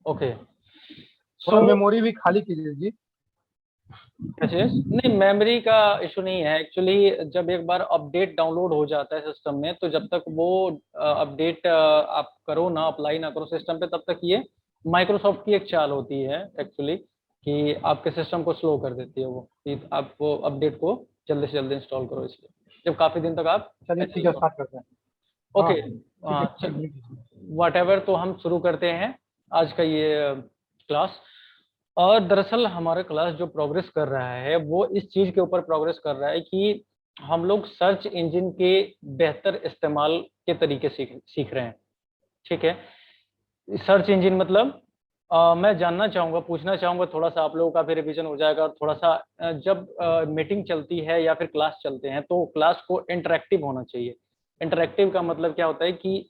Okay थोड़ा memory भी खाली कीजिए जी। नहीं, मेमोरी का इशू नहीं है एक्चुअली। जब एक बार अपडेट डाउनलोड हो जाता है सिस्टम में, तो जब तक वो अपडेट आप करो ना, अप्लाई ना करो सिस्टम पे, तब तक ये माइक्रोसॉफ्ट की एक चाल होती है एक्चुअली, कि आपके सिस्टम को स्लो कर देती है वो, कि आप वो अपडेट को जल्दी से जल्दी इंस्टॉल करो, इसलिए जब काफी दिन तक आप चलिए ऐसे ठीक ही है, रहो। स्टार्ट करते हैं। हाँ ओके, हाँ ठीक है, कंटिन्यू कीजिए। वट एवर, तो हम शुरू करते हैं आज का ये क्लास। और दरअसल हमारा क्लास जो प्रोग्रेस कर रहा है वो इस चीज के ऊपर प्रोग्रेस कर रहा है कि हम लोग सर्च इंजन के बेहतर इस्तेमाल के तरीके सीख सीख रहे हैं। ठीक है, सर्च इंजन मतलब मैं जानना चाहूंगा, पूछना चाहूंगा, थोड़ा सा आप लोगों का भी रिवीजन हो जाएगा। और थोड़ा सा जब मीटिंग चलती है या फिर क्लास चलते हैं, तो क्लास को इंटरेक्टिव होना चाहिए। इंटरेक्टिव का मतलब क्या होता है कि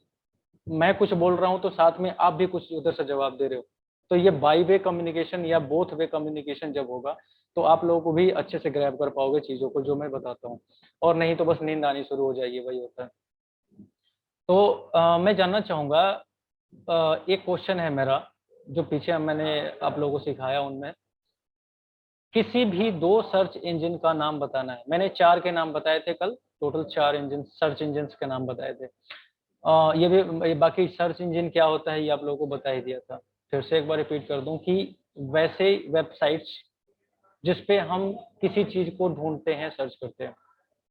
मैं कुछ बोल रहा हूं तो साथ में आप भी कुछ उधर से जवाब दे रहे हो। तो ये बाई वे कम्युनिकेशन या बोथ वे कम्युनिकेशन जब होगा, तो आप लोगों को भी अच्छे से ग्रैब कर पाओगे चीजों को जो मैं बताता हूँ। और नहीं तो बस नींद आनी शुरू हो जाएगी, वही होता है। तो मैं जानना चाहूंगा, एक क्वेश्चन है मेरा, जो पीछे मैंने आप लोगों को सिखाया उनमें, किसी भी दो सर्च इंजन का नाम बताना है। मैंने चार के नाम बताए थे कल, टोटल चार इंजन सर्च इंजन के नाम बताए थे। ये भी, बाकी सर्च इंजन क्या होता है ये आप लोगों को बता ही दिया था। फिर से एक बार रिपीट कर दूं कि वैसे वेबसाइट्स जिसपे हम किसी चीज को ढूंढते हैं, सर्च करते हैं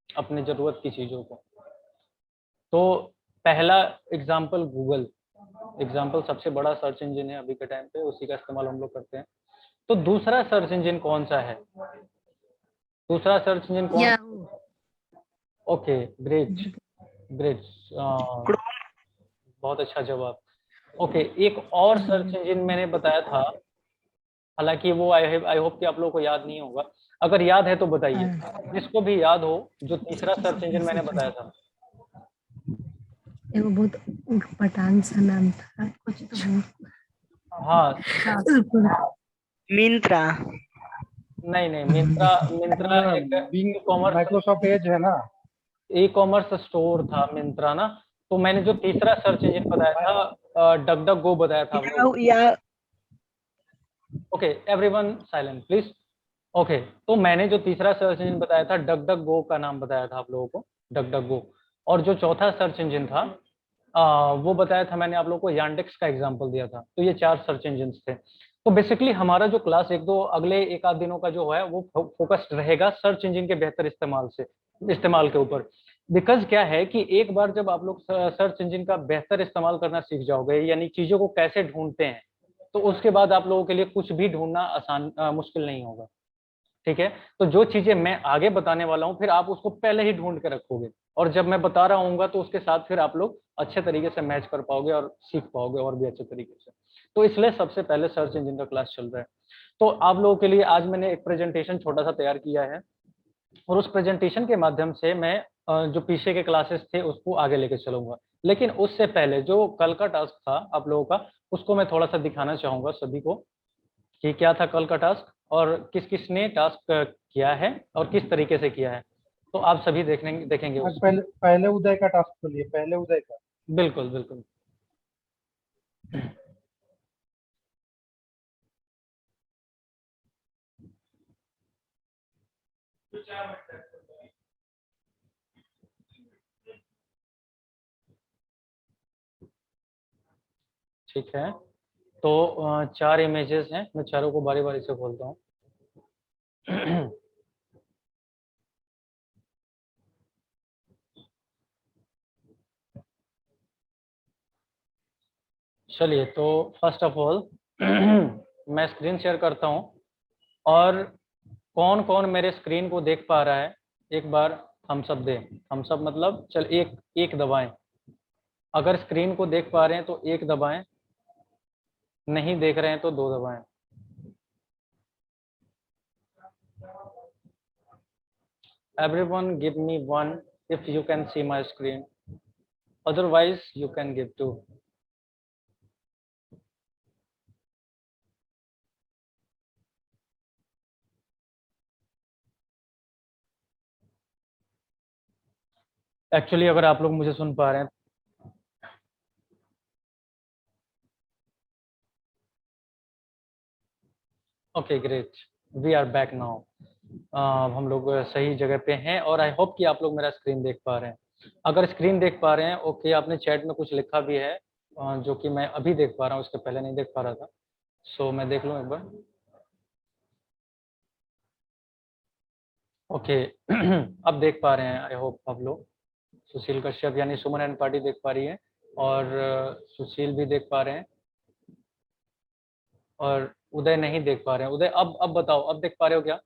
अपने जरूरत की चीजों को। तो पहला एग्जाम्पल गूगल, एग्जाम्पल सबसे बड़ा सर्च इंजन है अभी के टाइम पे, उसी का इस्तेमाल हम लोग करते हैं। तो दूसरा सर्च इंजन कौन सा है? दूसरा सर्च इंजन कौन? याहू। ओके, ग्रेट, ग्रेट, बहुत अच्छा जवाब। ओके, एक और सर्च इंजन मैंने बताया था, हालांकि वो आई होप कि आप लोगों को याद नहीं होगा। अगर याद है तो बताइए, जिसको भी याद हो, जो तीसरा सर्च इंजन मैंने बताया था। एगो बहुत पठान सा नाम था, कुछ तो हाँ, मिंत्रा। नहीं नहीं, मिंत्रा, मिंत्रा एक Bing, e commerce, Microsoft Edge है ना। ई कॉमर्स स्टोर था मिंत्रा ना। तो मैंने जो तीसरा सर्च इंजन बताया था, डक डक गो बताया था आप लोगों को। या okay, everyone silent please. Okay, तो मैंने जो तीसरा सर्च इंजन बताया था, डक डक गो का नाम बताया था आप लोगों को, डक डक गो। और जो चौथा सर्च इंजन था, वो बताया था मैंने आप लोगों को, यांडेक्स का एग्जांपल दिया था। तो ये चार सर्च इंजन थे। तो बेसिकली हमारा जो क्लास एक दो अगले एक आध दिनों का जो है वो फोकस्ड रहेगा सर्च इंजन के बेहतर इस्तेमाल के ऊपर। बिकॉज क्या है कि एक बार जब आप लोग सर्च इंजन का बेहतर इस्तेमाल करना सीख जाओगे, यानी चीजों को कैसे ढूंढते हैं, तो उसके बाद आप लोगों के लिए कुछ भी ढूंढना आसान मुश्किल नहीं होगा। ठीक है, तो जो चीजें मैं आगे बताने वाला हूँ, फिर आप उसको पहले ही ढूंढ के रखोगे, और जब मैं बता रहा हूँ तो उसके साथ फिर आप लोग अच्छे तरीके से मैच कर पाओगे और सीख पाओगे और भी अच्छे तरीके से। तो इसलिए सबसे पहले सर्च इंजन का क्लास चल रहा है। तो आप लोगों के लिए आज मैंने एक प्रेजेंटेशन छोटा सा तैयार किया है, और उस प्रेजेंटेशन के माध्यम से मैं जो पीछे के क्लासेस थे उसको आगे लेके चलूंगा। लेकिन उससे पहले जो कल का टास्क था आप लोगों का, उसको मैं थोड़ा सा दिखाना चाहूंगा सभी को, कि क्या था कल का टास्क और किस किस ने टास्क किया है और किस तरीके से किया है। तो आप सभी देखेंगे आज उसको। पहले पहले उदय का टास्क खोलिए, पहले उदय का। बिल्कुल बिल्कुल। ठीक है, तो चार इमेजेस हैं, मैं चारों को बारी बारी से खोलता हूँ। चलिए, तो फर्स्ट ऑफ ऑल मैं स्क्रीन शेयर करता हूँ, और कौन कौन मेरे स्क्रीन को देख पा रहा है, एक बार थम्स अप दे। थम्स अप मतलब चल एक एक दबाएं। अगर स्क्रीन को देख पा रहे हैं तो एक दबाएं, नहीं देख रहे हैं तो दो दबाएं। Everyone give me one if you can see my screen, otherwise you can give two. Actually अगर आप लोग मुझे सुन पा रहे हैं, okay great, we are back now. हम लोग सही जगह पे हैं और आई होप कि आप लोग मेरा स्क्रीन देख पा रहे हैं। अगर स्क्रीन देख पा रहे हैं ओके, आपने चैट में कुछ लिखा भी है जो कि मैं अभी देख पा रहा हूँ, उसके पहले नहीं देख पा रहा था। सो मैं देख लूँ एक बार। ओके अब देख पा रहे हैं आई होप आप लोग। सुशील कश्यप यानी सुमन एंड पार्टी देख पा रही है और सुशील भी देख पा रहे हैं और उदय नहीं देख पा रहे हैं। उदय अब बताओ, अब देख पा रहे हो क्या?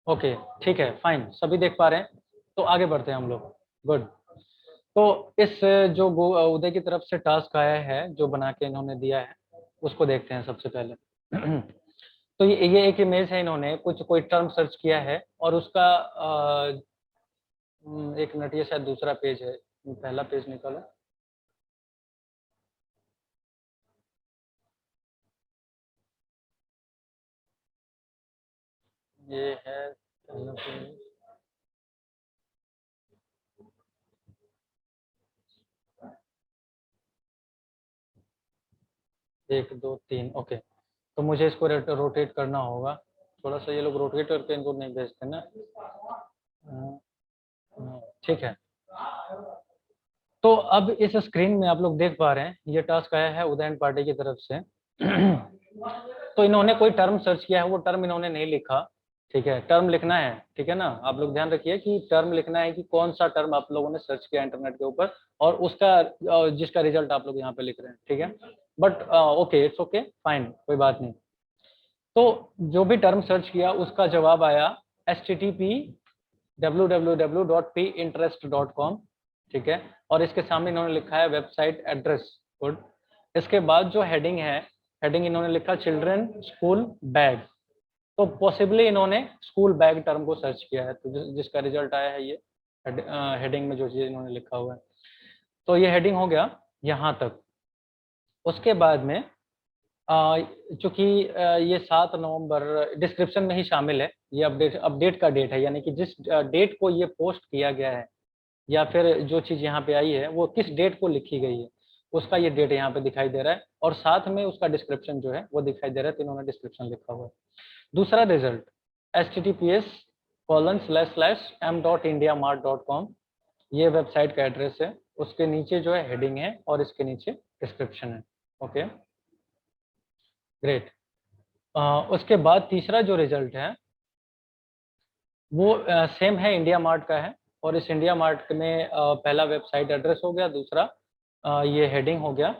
ओके ठीक है, फाइन, सभी देख पा रहे हैं तो आगे बढ़ते हैं हम लोग। गुड। तो इस जो उदय की तरफ से टास्क आया है जो बना के इन्होंने दिया है उसको देखते हैं सबसे पहले। तो ये एक इमेज है, इन्होंने कुछ कोई टर्म सर्च किया है और उसका एक मिनट, ये शायद दूसरा पेज है, पहला पेज निकालो। ये है पहला पेज। एक दो तीन, ओके। तो मुझे इसको रोटेट करना होगा थोड़ा सा, ये लोग रोटेट करके इनको नहीं भेजते ना। ठीक है। तो अब इस स्क्रीन में आप लोग देख पा रहे हैं ये टास्क आया है उदयन पार्टी की तरफ से। तो इन्होंने कोई टर्म सर्च किया है, वो टर्म इन्होंने नहीं लिखा। ठीक है, टर्म लिखना है, ठीक है ना। आप लोग ध्यान रखिए कि टर्म लिखना है कि कौन सा टर्म आप लोगों ने सर्च किया इंटरनेट के ऊपर और उसका जिसका रिजल्ट आप लोग यहाँ पे लिख रहे हैं, ठीक है। But okay, it's okay, fine, कोई बात नहीं। तो जो भी टर्म सर्च किया उसका जवाब आया http www.pinterest.com, ठीक है। और इसके सामने इन्होंने लिखा है वेबसाइट एड्रेस। गुड। इसके बाद जो हेडिंग है, हेडिंग इन्होंने लिखा चिल्ड्रन स्कूल बैग। तो पॉसिबली इन्होंने स्कूल बैग टर्म को सर्च किया है, तो जिसका रिजल्ट आया है ये हेडिंग में जो चीज इन्होंने लिखा हुआ है। तो ये हेडिंग हो गया यहाँ तक। उसके बाद में चूंकि ये 7 नवंबर डिस्क्रिप्शन में ही शामिल है, ये अपडेट का डेट है, यानी कि जिस डेट को ये पोस्ट किया गया है या फिर जो चीज यहाँ पे आई है वो किस डेट को लिखी गई है उसका ये डेट यहाँ पे दिखाई दे रहा है और साथ में उसका डिस्क्रिप्शन जो है वो दिखाई दे रहा है, तो इन्होंने डिस्क्रिप्शन लिखा हुआ है। दूसरा रिजल्ट https://m.indiamart.com, ये वेबसाइट का एड्रेस है, उसके नीचे जो है हेडिंग है और इसके नीचे डिस्क्रिप्शन है। Okay great. उसके बाद तीसरा जो रिजल्ट है वो सेम है, इंडिया मार्ट का है और इस इंडिया मार्ट में पहला वेबसाइट एड्रेस हो गया, दूसरा ये हेडिंग हो गया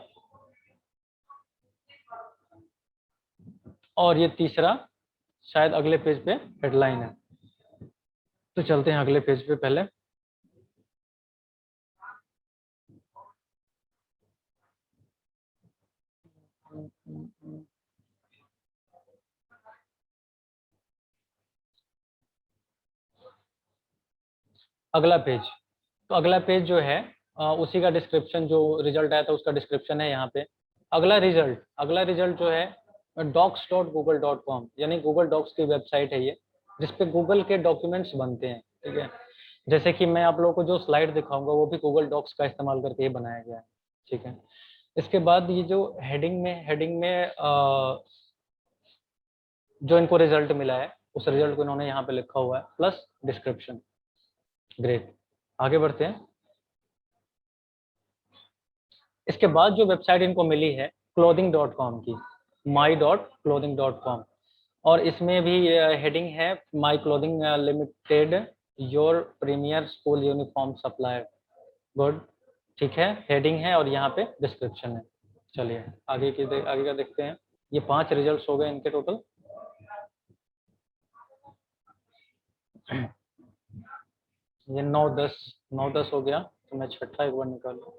और ये तीसरा शायद अगले पेज पे हेडलाइन है। तो चलते हैं अगले पेज पे पहले। अगला पेज, तो अगला पेज जो है उसी का डिस्क्रिप्शन, जो रिजल्ट आया था उसका डिस्क्रिप्शन है यहाँ पे। अगला रिजल्ट जो है docs.google.com, यानी गूगल डॉक्स की वेबसाइट है ये, जिसपे गूगल के डॉक्यूमेंट्स बनते हैं, ठीक है। जैसे कि मैं आप लोगों को जो स्लाइड दिखाऊंगा वो भी गूगल डॉक्स का इस्तेमाल करके ही बनाया गया है, ठीक है। इसके बाद ये जो हेडिंग में जो इनको रिजल्ट मिला है उस रिजल्ट को इन्होंने यहाँ पे लिखा हुआ है प्लस डिस्क्रिप्शन। ग्रेट, आगे बढ़ते हैं। इसके बाद जो वेबसाइट इनको मिली है clothing.com की, my.clothing.com, और इसमें भी हेडिंग है my clothing limited your premier school uniform supplier. Good, ठीक है, हेडिंग है और यहाँ पे डिस्क्रिप्शन है। चलिए आगे का देखते हैं। ये 5 रिजल्ट्स हो गए इनके टोटल। ये 9-10 हो गया, तो मैं छठा एक बार निकालूं।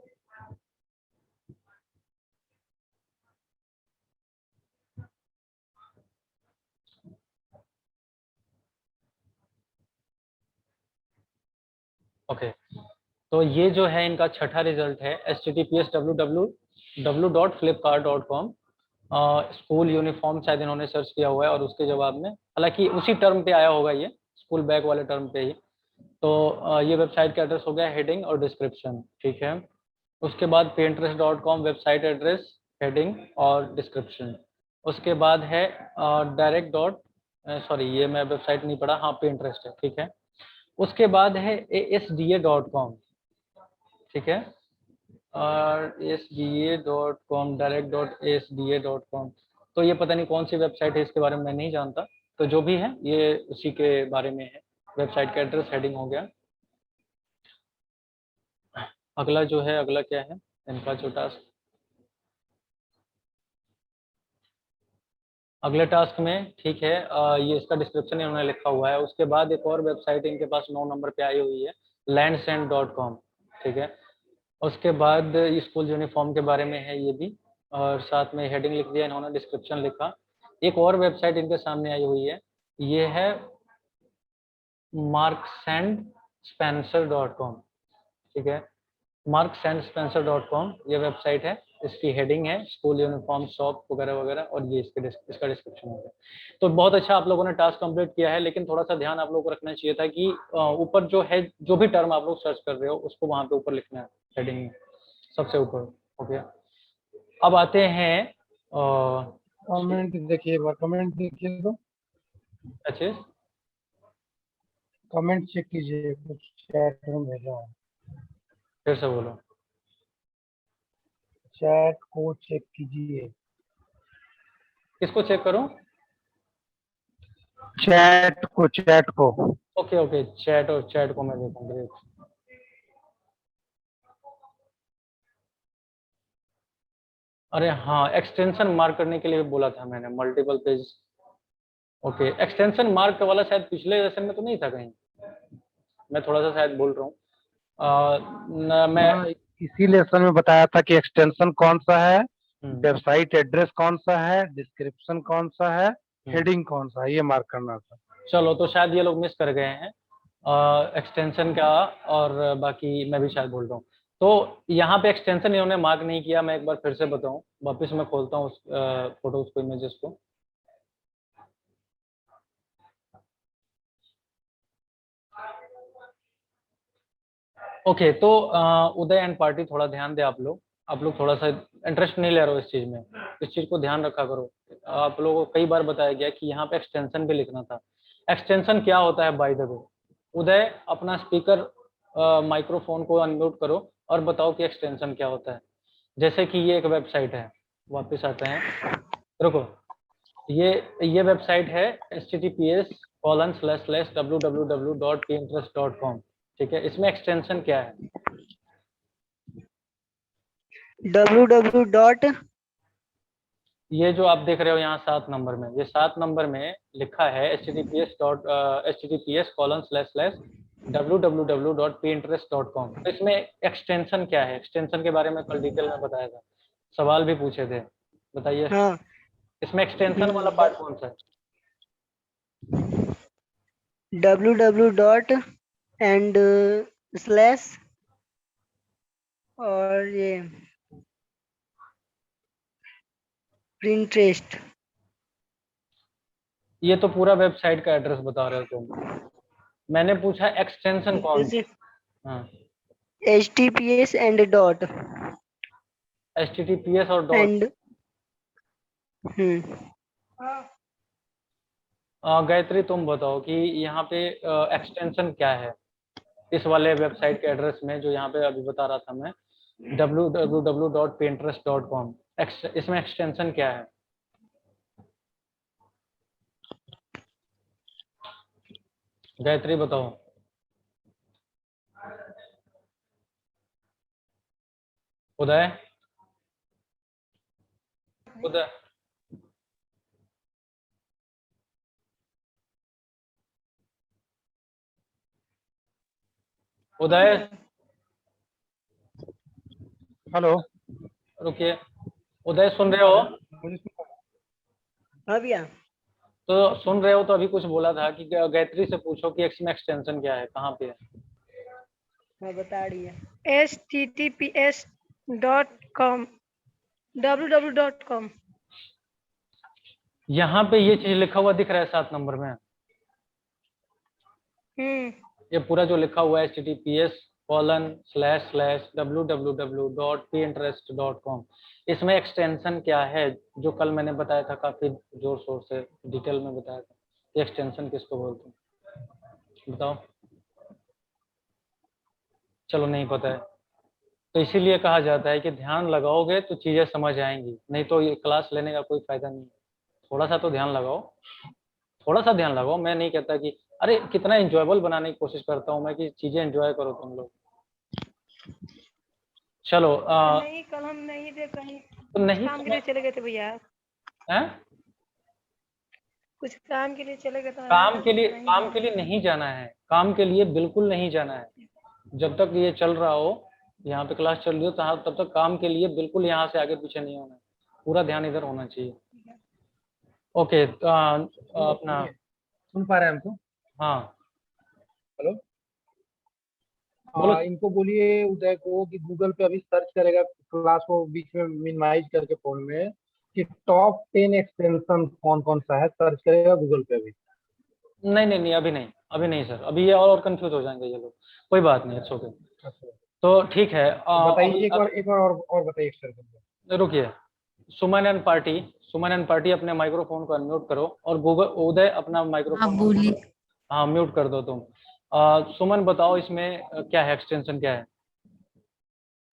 ओके, तो ये जो है इनका छठा रिजल्ट है https://www.flipkart.com। स्कूल यूनिफॉर्म शायद इन्होंने सर्च किया हुआ है और उसके जवाब में, हालांकि उसी टर्म पे आया होगा, ये स्कूल बैग वाले टर्म पे ही। तो ये वेबसाइट का एड्रेस हो गया हेडिंग और डिस्क्रिप्शन, ठीक है। उसके बाद pinterest.com वेबसाइट एड्रेस हेडिंग और डिस्क्रिप्शन। उसके बाद है डायरेक्ट डॉट, सॉरी ये मैं वेबसाइट नहीं पढ़ा, हाँ Pinterest है, ठीक है। उसके बाद है asda.com, ठीक है, और asda.com, direct.asda.com। तो ये पता नहीं कौन सी वेबसाइट है, इसके बारे में मैं नहीं जानता। तो जो भी है ये उसी के बारे में है। वेबसाइट का एड्रेस, हेडिंग हो गया। अगला जो है, अगला क्या है इनका जो टास्क, अगले टास्क में, ठीक है, ये इसका डिस्क्रिप्शन इन्होंने लिखा हुआ है। उसके बाद एक और वेबसाइट इनके पास 9 नंबर पे आई हुई है, landsend.com, ठीक है। उसके बाद स्कूल यूनिफॉर्म के बारे में है ये भी, और साथ में हेडिंग लिख दिया इन्होंने, डिस्क्रिप्शन लिखा। एक और वेबसाइट इनके सामने आई हुई है, ये है marksandSpencer.com, ठीक है। marksandSpencer.com ये वेबसाइट है, इसकी हेडिंग है स्कूल यूनिफॉर्म शॉप वगैरह वगैरह, और ये इसका डिस्क्रिप्शन होगा। तो बहुत अच्छा आप लोगों ने टास्क कंप्लीट किया है, लेकिन थोड़ा सा ध्यान आप लोगों को रखना चाहिए था कि ऊपर जो है, जो भी टर्म आप लोग सर्च कर रहे हो उसको वहां पे ऊपर लिखना है, हेडिंग में सबसे ऊपर। ओके, अब आते हैं कमेंट देखिए, एक बार कमेंट देखिए तो अच्छे, कमेंट चेक कीजिए, कुछ चैट में भेजा है, फिर से बोलो। चैट को चेक कीजिए। किसको चेक करूं? चैट को, चैट को। ओके ओके, चैट को मैं देखूंगा। अरे हाँ, एक्सटेंशन मार्क करने के लिए बोला था मैंने, multiple page. Okay, extension mark वाला शायद पिछले लेसन में तो नहीं था कहीं, मैं थोड़ा सा शायद बोल रहा हूँ। मैं हाँ, इसी लेसन में बताया था कि एक्सटेंशन कौन सा है, हम्म, वेबसाइट एड्रेस कौन सा है, डिस्क्रिप्शन कौन सा है, हेडिंग कौन सा है, ये मार्क करना था। चलो, तो शायद ये लोग मिस कर गए हैं एक्सटेंशन का, और बाकी मैं भी शायद बोल रहा हूँ। तो यहाँ पे एक्सटेंशन इन्होंने मार्क नहीं किया, मैं एक बार फिर से बताऊँ, वापस मैं खोलता हूँ उस फोटोज को, इमेजेस को। ओके, तो उदय एंड पार्टी, थोड़ा ध्यान दे आप लोग थोड़ा सा इंटरेस्ट नहीं ले रहे हो इस चीज में, इस चीज को ध्यान रखा करो। आप लोगों को कई बार बताया गया कि यहाँ पे एक्सटेंशन भी लिखना था। एक्सटेंशन क्या होता है बाय द वे? उदय, अपना स्पीकर माइक्रोफोन को अनम्यूट करो और बताओ कि एक्सटेंशन क्या होता है। जैसे कि ये एक वेबसाइट है, वापस आते हैं, रुको, ये वेबसाइट है https://www.pinterest.com, ठीक है। इसमें एक्सटेंशन क्या है? www डॉट, ये जो आप देख रहे हो यहाँ 7 नंबर में, ये 7 नंबर में लिखा है https://www.pinterest.com। तो इसमें एक्सटेंशन क्या है? एक्सटेंशन के बारे में कल डिटेल में बताया था, सवाल भी पूछे थे, बताइए। हाँ, इसमें एक्सटेंशन वाला पार्ट कौन सा है? www डॉट एंड स्लैश, और ये प्रिंटरेस्ट। ये तो पूरा वेबसाइट का एड्रेस बता रहे हो तुम, मैंने पूछा एक्सटेंशन कौन सा? हाँ, https एंड डॉट https और डॉट। एंड गायत्री, तुम बताओ कि यहाँ पे एक्सटेंशन क्या है इस वाले वेबसाइट के एड्रेस में, जो यहाँ पे अभी बता रहा था मैं, www.pinterest.com। इसमें एक्सटेंशन क्या है? गायत्री बताओ। उदय, उदय, उदय, हेलो, रुकिए, उदय सुन रहे हो? हाँ भैया, तो सुन रहे हो तो अभी कुछ बोला था कि गायत्री से पूछो कि इसमें एक्सटेंशन क्या है, कहाँ पे है? मैं बता रही है। https.com www.com। यहाँ पे ये चीज लिखा हुआ दिख रहा है 7 नंबर में, ये पूरा जो लिखा हुआ है https www.pinterest.com। इसमें एक्सटेंशन क्या है, जो कल मैंने बताया था, काफी जोर शोर से डिटेल में बताया था, ये एक्सटेंशन किसको बोलते हैं, बताओ। चलो नहीं पता है, तो इसीलिए कहा जाता है कि ध्यान लगाओगे तो चीजें समझ आएंगी, नहीं तो ये क्लास लेने का कोई फायदा नहीं है। थोड़ा सा तो ध्यान लगाओ, थोड़ा सा ध्यान लगाओ। मैं नहीं कहता कि अरे कितना एंजॉयबल बनाने की कोशिश करता हूँ मैं कि चीजें एंजॉय करो तुम लोग। चलो नहीं, कल हम नहीं थे, कहीं तो नहीं काम के लिए चले गए थे भैया। हैं? कुछ काम के लिए चले गए थे। काम के लिए नहीं जाना है, काम के लिए बिल्कुल नहीं जाना है। जब तक ये चल रहा हो, यहाँ पे क्लास चल रही हो, तब तक काम के लिए बिल्कुल यहाँ से आगे पीछे नहीं होना है, पूरा ध्यान इधर होना चाहिए। ओके, अपना सुन पा रहे हैं हमको? हाँ हेलो, बोलो। इनको बोलिए उदय को कि गूगल पे अभी सर्च करेगा, क्लास को बीच में मिनिमाइज करके फोन में, कि टॉप 10 एक्सटेंशन कौन कौन सा है, सर्च करेगा गूगल पे अभी। नहीं, अभी नहीं सर, अभी ये और कंफ्यूज हो जाएंगे ये लोग। कोई बात नहीं, इट्स ओके। अच्छा, तो ठीक है, बताइए एक और बताइए एक्सटेंशन। रुकिए। सुमन एंड पार्टी अपने माइक्रोफोन को अनम्यूट करो, और गूगल उदय अपना हाँ माइक्रोफोन बोलिए। हाँ म्यूट कर दो तुम। सुमन बताओ इसमें क्या है, एक्सटेंशन क्या है?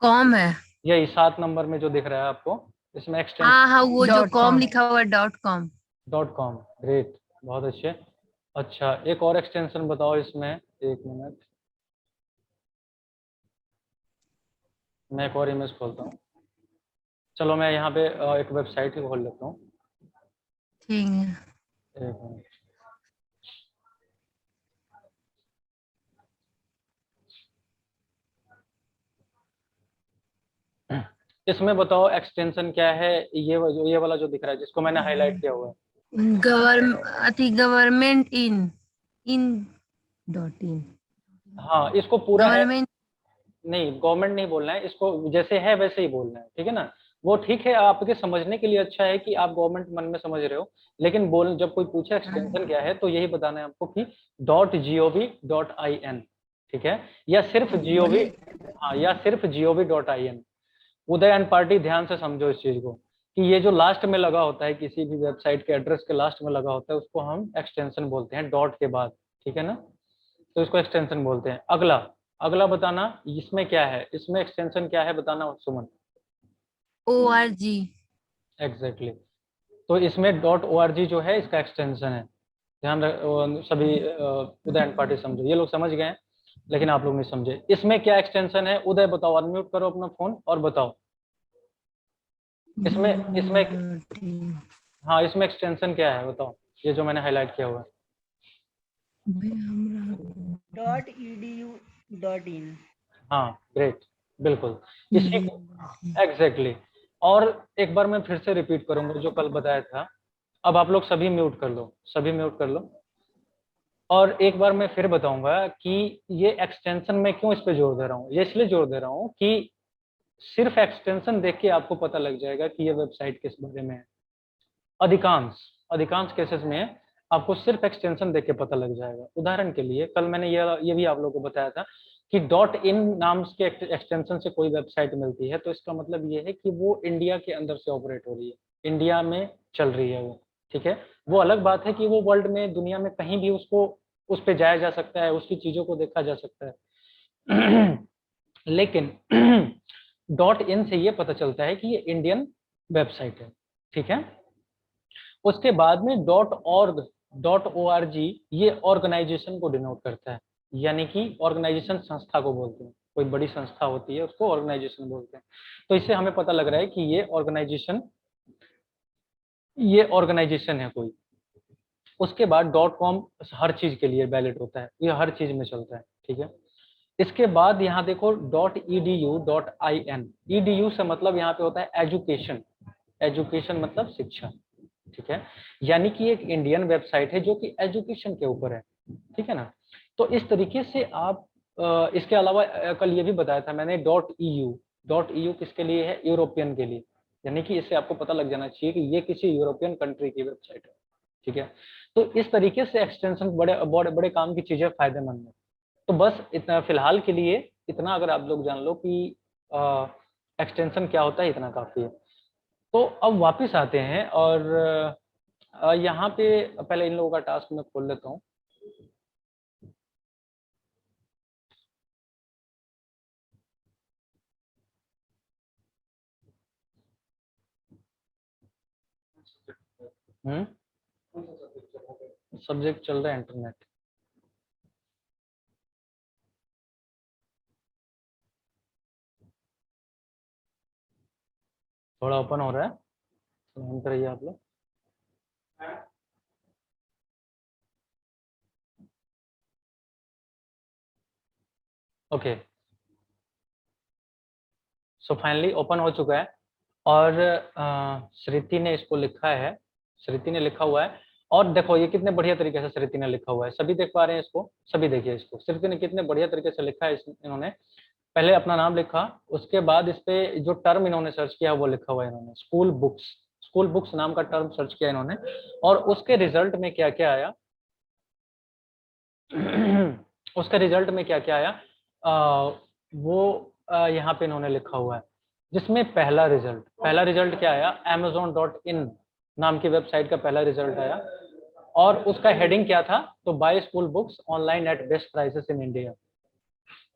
कॉम है। यही 7 नंबर में जो दिख रहा है आपको, इसमें एक्सटेंशन हाँ हाँ, वो जो कॉम .com लिखा हुआ है .com। .com। ग्रेट, बहुत अच्छे। अच्छा, एक और एक्सटेंशन बताओ इसमें, एक मिनट, मैं एक और इमेज खोलता हूँ। चलो मैं यहाँ पे एक वेबसाइट ही खोल लेता हूँ, ठीक है। एक मिनट। इसमें बताओ एक्सटेंशन क्या है, ये वाला जो दिख रहा है जिसको मैंने हाईलाइट किया हुआ है। गवर्नमेंट इन.इन। हाँ, इसको पूरा है, गवर्नमेंट। नहीं गवर्नमेंट नहीं बोलना है इसको, जैसे है वैसे ही बोलना है, ठीक है ना। वो ठीक है, आपके समझने के लिए अच्छा है कि आप गवर्नमेंट मन में समझ रहे हो, लेकिन जब कोई पूछे एक्सटेंशन क्या है तो यही बताना है आपको कि .gov.in, ठीक है, या सिर्फ gov, हाँ या सिर्फ gov.in। उदय एंड पार्टी ध्यान से समझो इस चीज को, कि ये जो लास्ट में लगा होता है, किसी भी वेबसाइट के एड्रेस के लास्ट में लगा होता है, उसको हम एक्सटेंशन बोलते हैं, डॉट के बाद, ठीक है ना, तो इसको एक्सटेंशन बोलते हैं। अगला अगला बताना, इसमें क्या है, इसमें एक्सटेंशन क्या है बताना सुमन। org। एग्जैक्टली, तो इसमें .org जो है इसका एक्सटेंशन है। ध्यान सभी उदय एंड पार्टी समझो, ये लोग समझ गए हैं, लेकिन आप लोग नहीं समझे। इसमें क्या एक्सटेंशन है, उदय बताओ, अनम्यूट करो अपना फोन और बताओ। इसमें हाँ, इसमें एक्सटेंशन क्या है बताओ, ये जो मैंने हाईलाइट किया हुआ है। .edu.in। हाँ ग्रेट, बिल्कुल इसी एग्जैक्टली। और एक बार मैं फिर से रिपीट करूंगा जो कल बताया था। अब आप लोग सभी म्यूट कर लो, सभी म्यूट कर लो। और एक बार मैं फिर बताऊंगा कि ये एक्सटेंशन में क्यों इस पे जोर दे रहा हूँ। ये इसलिए जोर दे रहा हूँ कि सिर्फ एक्सटेंशन देख के आपको पता लग जाएगा कि ये वेबसाइट किस बारे में है। अधिकांश केसेस में आपको सिर्फ एक्सटेंशन देख के पता लग जाएगा। उदाहरण के लिए कल मैंने ये भी आप लोगों को बताया था कि .in नाम के एक्सटेंशन से कोई वेबसाइट मिलती है, तो इसका मतलब ये है कि वो इंडिया के अंदर से ऑपरेट हो रही है, इंडिया में चल रही है वो, ठीक है। वो अलग बात है कि वो वर्ल्ड में, दुनिया में कहीं भी उस पे जाया जा सकता है, उसकी चीजों को देखा जा सकता है। लेकिन .in से ये पता चलता है कि ये इंडियन वेबसाइट है, ठीक है। उसके बाद में .org ये ऑर्गेनाइजेशन को डिनोट करता है, यानी कि ऑर्गेनाइजेशन संस्था को बोलते हैं, कोई बड़ी संस्था होती है उसको ऑर्गेनाइजेशन बोलते हैं। तो इससे हमें पता लग रहा है कि ये ऑर्गेनाइजेशन है कोई। उसके बाद .com हर चीज के लिए वैलिड होता है, ये हर चीज में चलता है, ठीक है। इसके बाद यहाँ देखो .edu.in। edu से मतलब यहाँ पे होता है एजुकेशन, एजुकेशन मतलब शिक्षा, ठीक है। यानी कि एक इंडियन वेबसाइट है जो कि एजुकेशन के ऊपर है, ठीक है ना। तो इस तरीके से आप इसके अलावा कल ये भी बताया था मैंने .eu किसके लिए है, यूरोपियन के लिए, यानी कि इससे आपको पता लग जाना चाहिए कि ये किसी यूरोपियन कंट्री की वेबसाइट है, ठीक है। तो इस तरीके से एक्सटेंशन बड़े बड़े काम की चीजें फायदेमंद है। तो बस इतना फिलहाल के लिए इतना अगर आप लोग जान लो कि एक्सटेंशन क्या होता है, इतना काफी है। तो अब वापस आते हैं और यहाँ पे पहले इन लोगों का टास्क मैं खोल लेता हूँ। सब्जेक्ट चल रहा है इंटरनेट। थोड़ा ओपन हो रहा है, ध्यान करिए आप लोग। ओके, सो फाइनली ओपन हो चुका है और श्रुति ने इसको लिखा है, श्रुति ने लिखा हुआ है। और देखो ये कितने बढ़िया तरीके से श्रुति ने लिखा हुआ है, सभी देख पा रहे हैं इसको, सभी देखिए इसको, श्रुति ने कितने बढ़िया तरीके से लिखा है। इन्होंने पहले अपना नाम लिखा, उसके बाद इस पे जो टर्म इन्होंने सर्च किया वो लिखा हुआ है इन्होंने, स्कूल बुक्स, स्कूल बुक्स नाम का टर्म सर्च किया इन्होंने। और उसके रिजल्ट में क्या क्या आया उसके रिजल्ट में क्या क्या आया वो यहाँ पे इन्होंने लिखा हुआ है, जिसमें पहला रिजल्ट क्या आया, amazon.in नाम की वेबसाइट का पहला रिजल्ट आया। और उसका हेडिंग क्या था, तो buy school books online at best prices in India.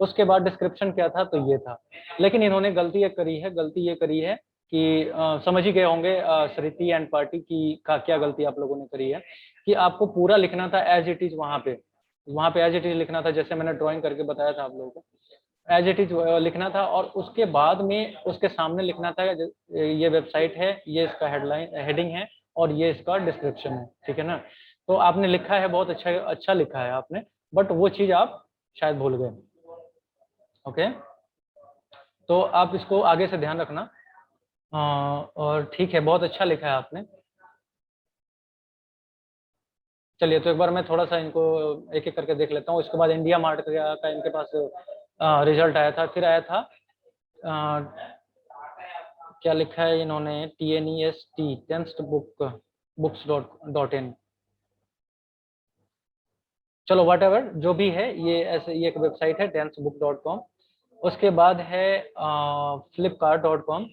उसके बाद डिस्क्रिप्शन क्या था, तो ये था। लेकिन इन्होंने गलती ये करी है कि समझ ही गए होंगे श्रुति एंड पार्टी की का क्या गलती आप लोगों ने करी है, कि आपको पूरा लिखना था एज इट इज, वहां पे एज इट इज लिखना था, जैसे मैंने ड्राइंग करके बताया था आप लोगों को, एज इट इज लिखना था। और उसके बाद में उसके सामने लिखना था ये वेबसाइट है, ये इसका हेडिंग है और ये इसका डिस्क्रिप्शन है, ठीक है ना। तो आपने लिखा है, बहुत अच्छा लिखा है आपने, बट वो चीज आप शायद भूल गए। ओके, तो आप इसको आगे से ध्यान रखना। और ठीक है, बहुत अच्छा लिखा है आपने। चलिए, तो एक बार मैं थोड़ा सा इनको एक एक करके देख लेता हूँ। इसके बाद इंडिया मार्ट का इनके पास रिजल्ट आया था, फिर आया था क्या लिखा है इन्होंने, TNEST टेंस्ट buks.in। चलो वट एवर जो भी है, ये ऐसे ये एक वेबसाइट है tensbook.com। उसके बाद है flipkart.com।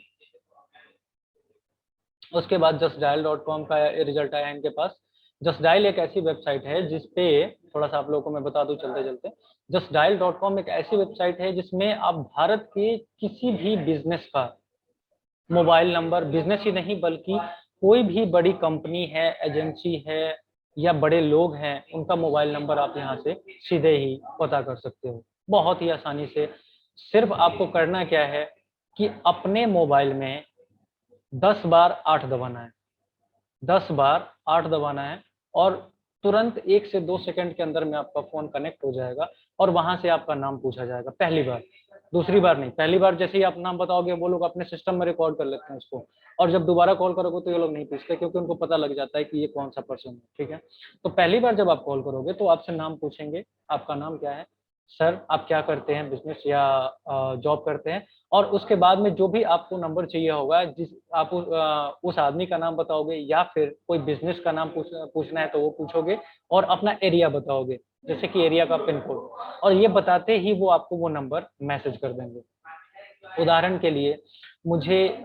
उसके बाद justdial.com का रिजल्ट आया इनके पास। justdial एक ऐसी वेबसाइट है जिसपे, थोड़ा सा आप लोगों को मैं बता दूं चलते चलते, justdial.com एक ऐसी वेबसाइट है जिसमें आप भारत के किसी भी बिजनेस का मोबाइल नंबर, बिजनेस ही नहीं बल्कि कोई भी बड़ी कंपनी है, एजेंसी है या बड़े लोग हैं, उनका मोबाइल नंबर आप यहाँ से सीधे ही पता कर सकते हो, बहुत ही आसानी से। सिर्फ आपको करना क्या है कि अपने मोबाइल में 10 बार 8 दबाना है, 10 बार 8 दबाना है और तुरंत 1 से 2 सेकंड के अंदर में आपका फोन कनेक्ट हो जाएगा और वहां से आपका नाम पूछा जाएगा, पहली बार, दूसरी बार नहीं। पहली बार जैसे ही आप नाम बताओगे, वो लोग अपने सिस्टम में रिकॉर्ड कर लेते हैं उसको, और जब दोबारा कॉल करोगे तो ये लोग नहीं पूछते, क्योंकि उनको पता लग जाता है कि ये कौन सा पर्सन है, ठीक है। तो पहली बार जब आप कॉल करोगे तो आपसे नाम पूछेंगे, आपका नाम क्या है, सर आप क्या करते हैं, बिजनेस या जॉब करते हैं। और उसके बाद में जो भी आपको नंबर चाहिए होगा, जिस आप उस आदमी का नाम बताओगे या फिर कोई बिजनेस का नाम पूछना है तो वो पूछोगे, और अपना एरिया बताओगे, जैसे कि एरिया का पिन कोड, और ये बताते ही वो आपको वो नंबर मैसेज कर देंगे। उदाहरण के लिए, मुझे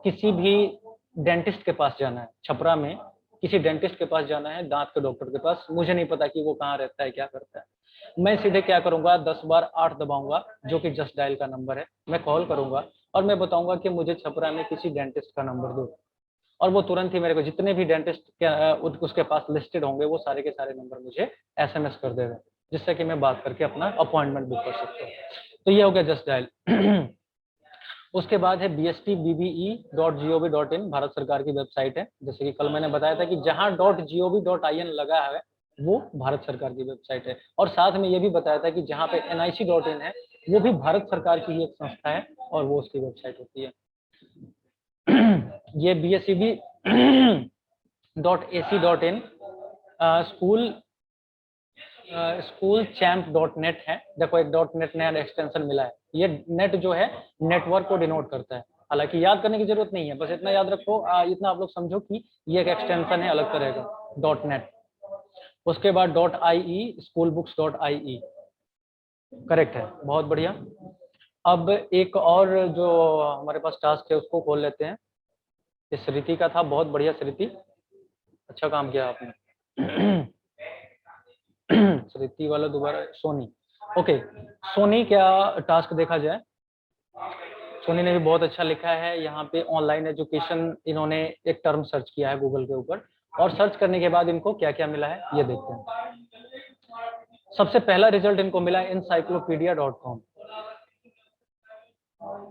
किसी भी डेंटिस्ट के पास जाना है, छपरा में किसी डेंटिस्ट के पास जाना है, दांत के डॉक्टर के पास, मुझे नहीं पता कि वो कहाँ रहता है, क्या करता है। मैं सीधे क्या करूंगा, 10 बार 8 दबाऊंगा, जो कि जस्ट डायल का नंबर है। मैं कॉल करूंगा और मैं बताऊंगा कि मुझे छपरा में किसी डेंटिस्ट का नंबर दो, और वो तुरंत ही मेरे को जितने भी डेंटिस्ट उसके पास लिस्टेड होंगे वो सारे के सारे नंबर मुझे SMS कर देगा, जिससे कि मैं बात करके अपना अपॉइंटमेंट बुक कर सकता हूँ। तो ये हो गया जस्ट डायल। उसके बाद है bstbbe.gov.in, भारत सरकार की वेबसाइट है। जैसे कि कल मैंने बताया था कि जहां .gov.in लगा है वो भारत सरकार की वेबसाइट है, और साथ में ये भी बताया था कि जहां पे nic.in है वो भी भारत सरकार की ही एक संस्था है और वो उसकी वेबसाइट होती है। ये bscb.ac.in schoolchamp.net है। देखो एक .net नया एक्सटेंशन मिला है, ये नेट जो है नेटवर्क को डिनोट करता है, हालांकि याद करने की जरूरत नहीं है, बस इतना याद रखो, इतना आप लोग समझो कि ये एक एक्सटेंशन है अलग तरह का .net। उसके बाद .ie schoolbooks.ie, करेक्ट है, बहुत बढ़िया। अब एक और जो हमारे पास टास्क है उसको खोल लेते हैं। ये श्रुति का था, बहुत बढ़िया श्रुति, अच्छा काम किया आपने। श्रुति वाला दोबारा, सोनी। ओके, सोनी क्या टास्क देखा जाए। सोनी ने भी बहुत अच्छा लिखा है। यहाँ पे ऑनलाइन एजुकेशन इन्होंने एक टर्म सर्च किया है गूगल के ऊपर, और सर्च करने के बाद इनको क्या क्या मिला है ये देखते हैं। सबसे पहला रिजल्ट इनको मिला है encyclopedia.com,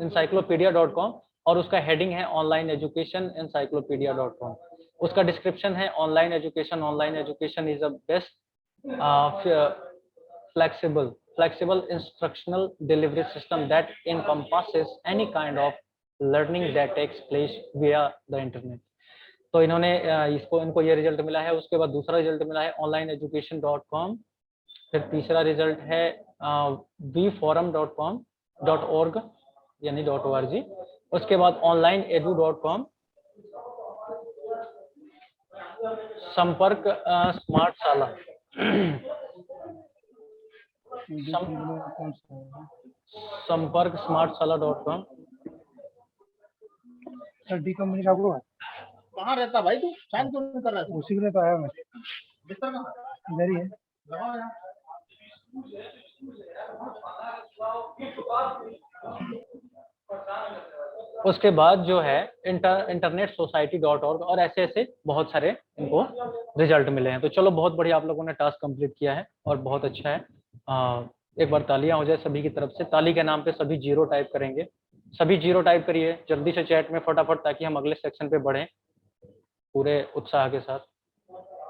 encyclopedia.com, और उसका हेडिंग है ऑनलाइन एजुकेशन encyclopedia.com। उसका डिस्क्रिप्शन है online education is a best flexible instructional delivery system that encompasses any kind of learning that takes place via the internet। तो इन्होंने इनको ये रिजल्ट मिला है। उसके बाद दूसरा रिजल्ट मिला है onlineeducation.com, फिर तीसरा रिजल्ट है vforum.com.org यानी .org। उसके बाद onlineedu.com, संपर्क स्मार्टशाला संपर्क स्मार्टशाला.com। सर डी कंपनी का वो है। कहाँ रहता भाई तू? साइन क्यों नहीं कर रहा है? उसी के लिए तो आया मैं। बिस्तर कहाँ? इधर ही है। लगाओ यहाँ। उसके बाद जो है इंटरनेट सोसाइटी .org, और ऐसे ऐसे बहुत सारे इनको रिजल्ट मिले हैं। तो चलो, बहुत बढ़िया, आप लोगों ने टास्क कंप्लीट किया है और बहुत अच्छा है। एक बार तालियां हो जाए सभी की तरफ से। ताली के नाम पे सभी 0 टाइप करेंगे। सभी 0 टाइप करिए जल्दी से चैट में फटाफट, ताकि हम अगले सेक्शन पे बढ़ें पूरे उत्साह के साथ।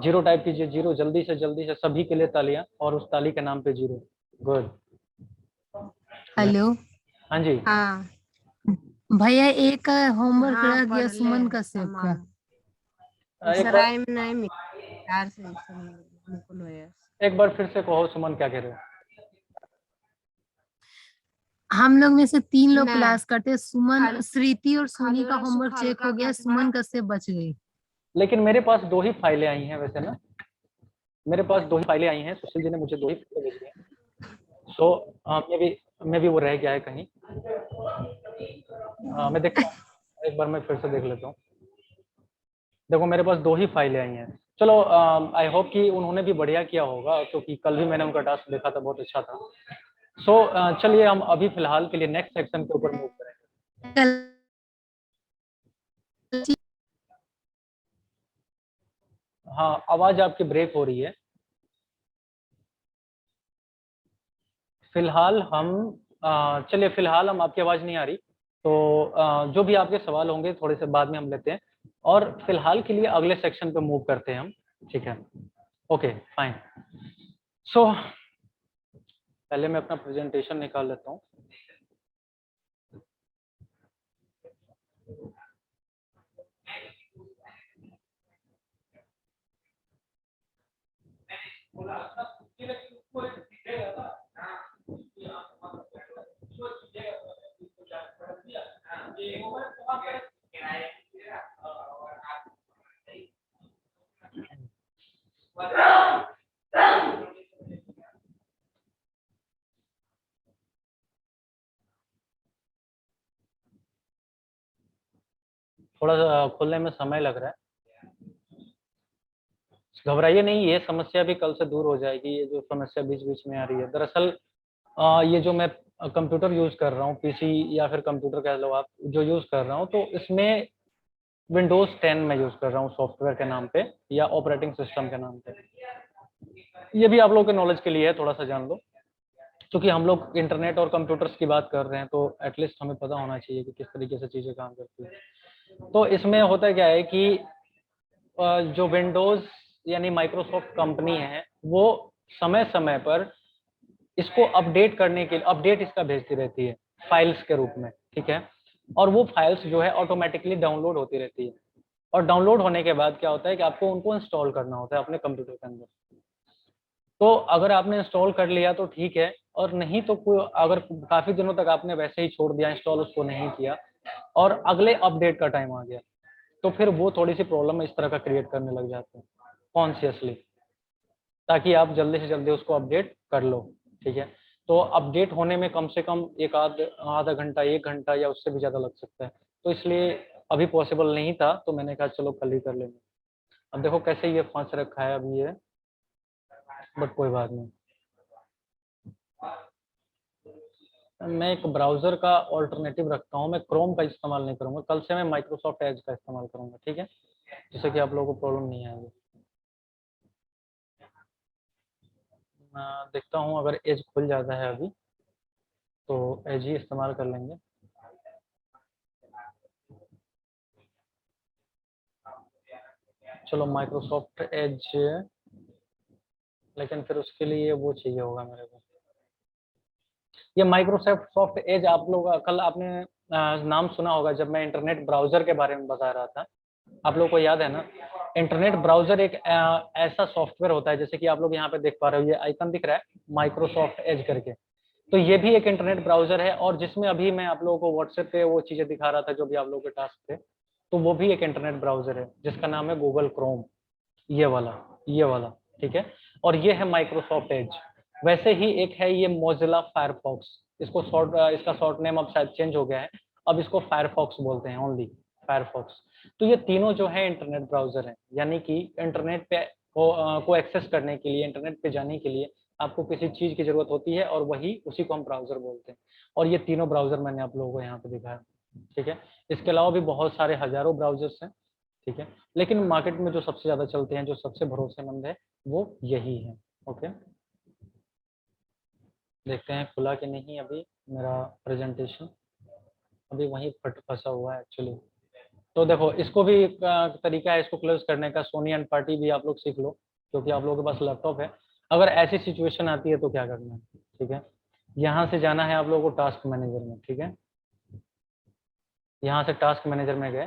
0 टाइप कीजिए, 0 जल्दी से सभी के लिए तालियां, और उस ताली के नाम पे 0। गुड। हेलो। हाँ जी। हाँ भैया, एक होमवर्क रह गया सुमन का सेब का। एक बार फिर से कहो सुमन, क्या कह रहे हो? हम लोग में से 3 लोग क्लास करते, सुमन, श्रुति और सोनी का होमवर्क चेक हो गया, सुमन का सेब बच गई। लेकिन मेरे पास 2 ही फाइलें आई हैं वैसे ना, मेरे पास 2 ही फाइलें आई हैं। सुशील जी ने मुझे 2 ही फाइलें भेजी हैं। सो मैं भी वो रह गया है कहीं। मैं देखता हूँ, एक बार मैं फिर से देख लेता हूँ। देखो, मेरे पास 2 ही फाइलें आई हैं। चलो, आई होप कि उन्होंने भी बढ़िया किया होगा, क्योंकि कल भी मैंने उनका टास्क देखा था, बहुत अच्छा था। सो चलिए, हम अभी फिलहाल के लिए नेक्स्ट सेक्शन के ऊपर मूव करेंगे। हाँ, आवाज आपकी ब्रेक हो रही है। फिलहाल हम चलिए, फिलहाल हम आपकी आवाज नहीं आ रही, तो जो भी आपके सवाल होंगे थोड़े से बाद में हम लेते हैं, और फिलहाल के लिए अगले सेक्शन पे मूव करते हैं हम। ठीक है, ओके फाइन। सो पहले मैं अपना प्रेजेंटेशन निकाल लेता हूँ। थोड़ा सा खोलने में समय लग रहा है, घबराइए नहीं, ये समस्या भी कल से दूर हो जाएगी। ये जो समस्या बीच बीच में आ रही है, दरअसल ये जो मैं कंप्यूटर यूज कर रहा हूँ, पीसी या फिर कंप्यूटर कह लो आप, जो यूज कर रहा हूँ, तो इसमें विंडोज 10 में यूज कर रहा हूँ सॉफ्टवेयर के नाम पे, या ऑपरेटिंग सिस्टम के नाम पे। ये भी आप लोगों के नॉलेज के लिए है, थोड़ा सा जान लो, क्योंकि हम लोग इंटरनेट और कंप्यूटर्स की बात कर रहे हैं, तो एटलीस्ट हमें पता होना चाहिए कि किस तरीके से चीजें काम करती है। तो इसमें होता क्या है कि जो विंडोज यानी माइक्रोसॉफ्ट कंपनी है, वो समय समय पर इसको अपडेट करने के लिए अपडेट इसका भेजती रहती है फाइल्स के रूप में। ठीक है, और वो फाइल्स जो है ऑटोमेटिकली डाउनलोड होती रहती है, और डाउनलोड होने के बाद क्या होता है कि आपको उनको इंस्टॉल करना होता है अपने कंप्यूटर के अंदर। तो अगर आपने इंस्टॉल कर लिया तो ठीक है, और नहीं तो कोई, अगर काफी दिनों तक आपने वैसे ही छोड़ दिया, इंस्टॉल उसको नहीं किया, और अगले अपडेट का टाइम आ गया, तो फिर वो थोड़ी सी प्रॉब्लम इस तरह का क्रिएट करने लग जाते हैं कॉन्शियसली, ताकि आप जल्दी से जल्दी उसको अपडेट कर लो। ठीक है, तो अपडेट होने में कम से कम एक आधा घंटा, 1 घंटा या उससे भी ज़्यादा लग सकता है। तो इसलिए अभी पॉसिबल नहीं था, तो मैंने कहा चलो कल ही कर लेंगे। अब देखो कैसे ये फंस रखा है अभी ये, बट कोई बात नहीं। मैं एक ब्राउज़र का ऑल्टरनेटिव रखता हूँ, मैं क्रोम का इस्तेमाल नहीं करूँगा। कल से मैं माइक्रोसॉफ्ट एज का इस्तेमाल करूँगा, ठीक है? जिससे कि आप लोगों को प्रॉब्लम नहीं आएगी। मैं देखता हूँ अगर एज खुल जाता है अभी, तो एज ही इस्तेमाल कर लेंगे। चलो माइक्रोसॉफ्ट एज, लेकिन फिर उसके लिए वो चाहिए होगा मेरे को। ये माइक्रोसॉफ्ट एज आप लोग कल आपने नाम सुना होगा जब मैं इंटरनेट ब्राउजर के बारे में बता रहा था। आप लोगों को याद है ना? इंटरनेट ब्राउजर एक ऐसा सॉफ्टवेयर होता है, जैसे कि आप लोग यहाँ पे देख पा रहे हो, ये आइकन दिख रहा है माइक्रोसॉफ्ट एज करके। तो ये भी एक इंटरनेट ब्राउजर है, और जिसमें अभी मैं आप लोगों को व्हाट्सएप पे वो चीजें दिखा रहा था जो भी आप लोगों के टास्क थे, तो वो भी एक इंटरनेट ब्राउजर है जिसका नाम है गूगल क्रोम। ये वाला, ठीक है। और ये है माइक्रोसॉफ्ट एज। वैसे ही एक है ये मोजिला फायरफॉक्स, इसका शॉर्ट नेम अब शायद चेंज हो गया है, अब इसको फायरफॉक्स बोलते हैं, ओनली फायरफॉक्स। तो ये तीनों जो है इंटरनेट ब्राउजर हैं, यानी कि इंटरनेट पे को एक्सेस करने के लिए, इंटरनेट पे जाने के लिए आपको किसी चीज की जरूरत होती है, और वही उसी को हम ब्राउजर बोलते हैं। और ये तीनों ब्राउजर मैंने आप लोगों को यहाँ पे दिखाया, ठीक है। इसके अलावा भी बहुत सारे हजारों ब्राउजर्स हैं, ठीक है, लेकिन मार्केट में जो सबसे ज्यादा चलते हैं, जो सबसे भरोसेमंद है, वो यही है। ओके, देखते हैं खुला कि नहीं अभी मेरा प्रेजेंटेशन, अभी वहीं फंसा हुआ है एक्चुअली। तो देखो इसको भी एक तरीका है इसको क्लोज करने का, सोनी एंड पार्टी भी आप लोग सीख लो, क्योंकि आप लोगों के पास लैपटॉप है। अगर ऐसी सिचुएशन आती है तो क्या करना है, ठीक है। यहाँ से जाना है आप लोगों को टास्क मैनेजर में, ठीक है। यहाँ से टास्क मैनेजर में गए,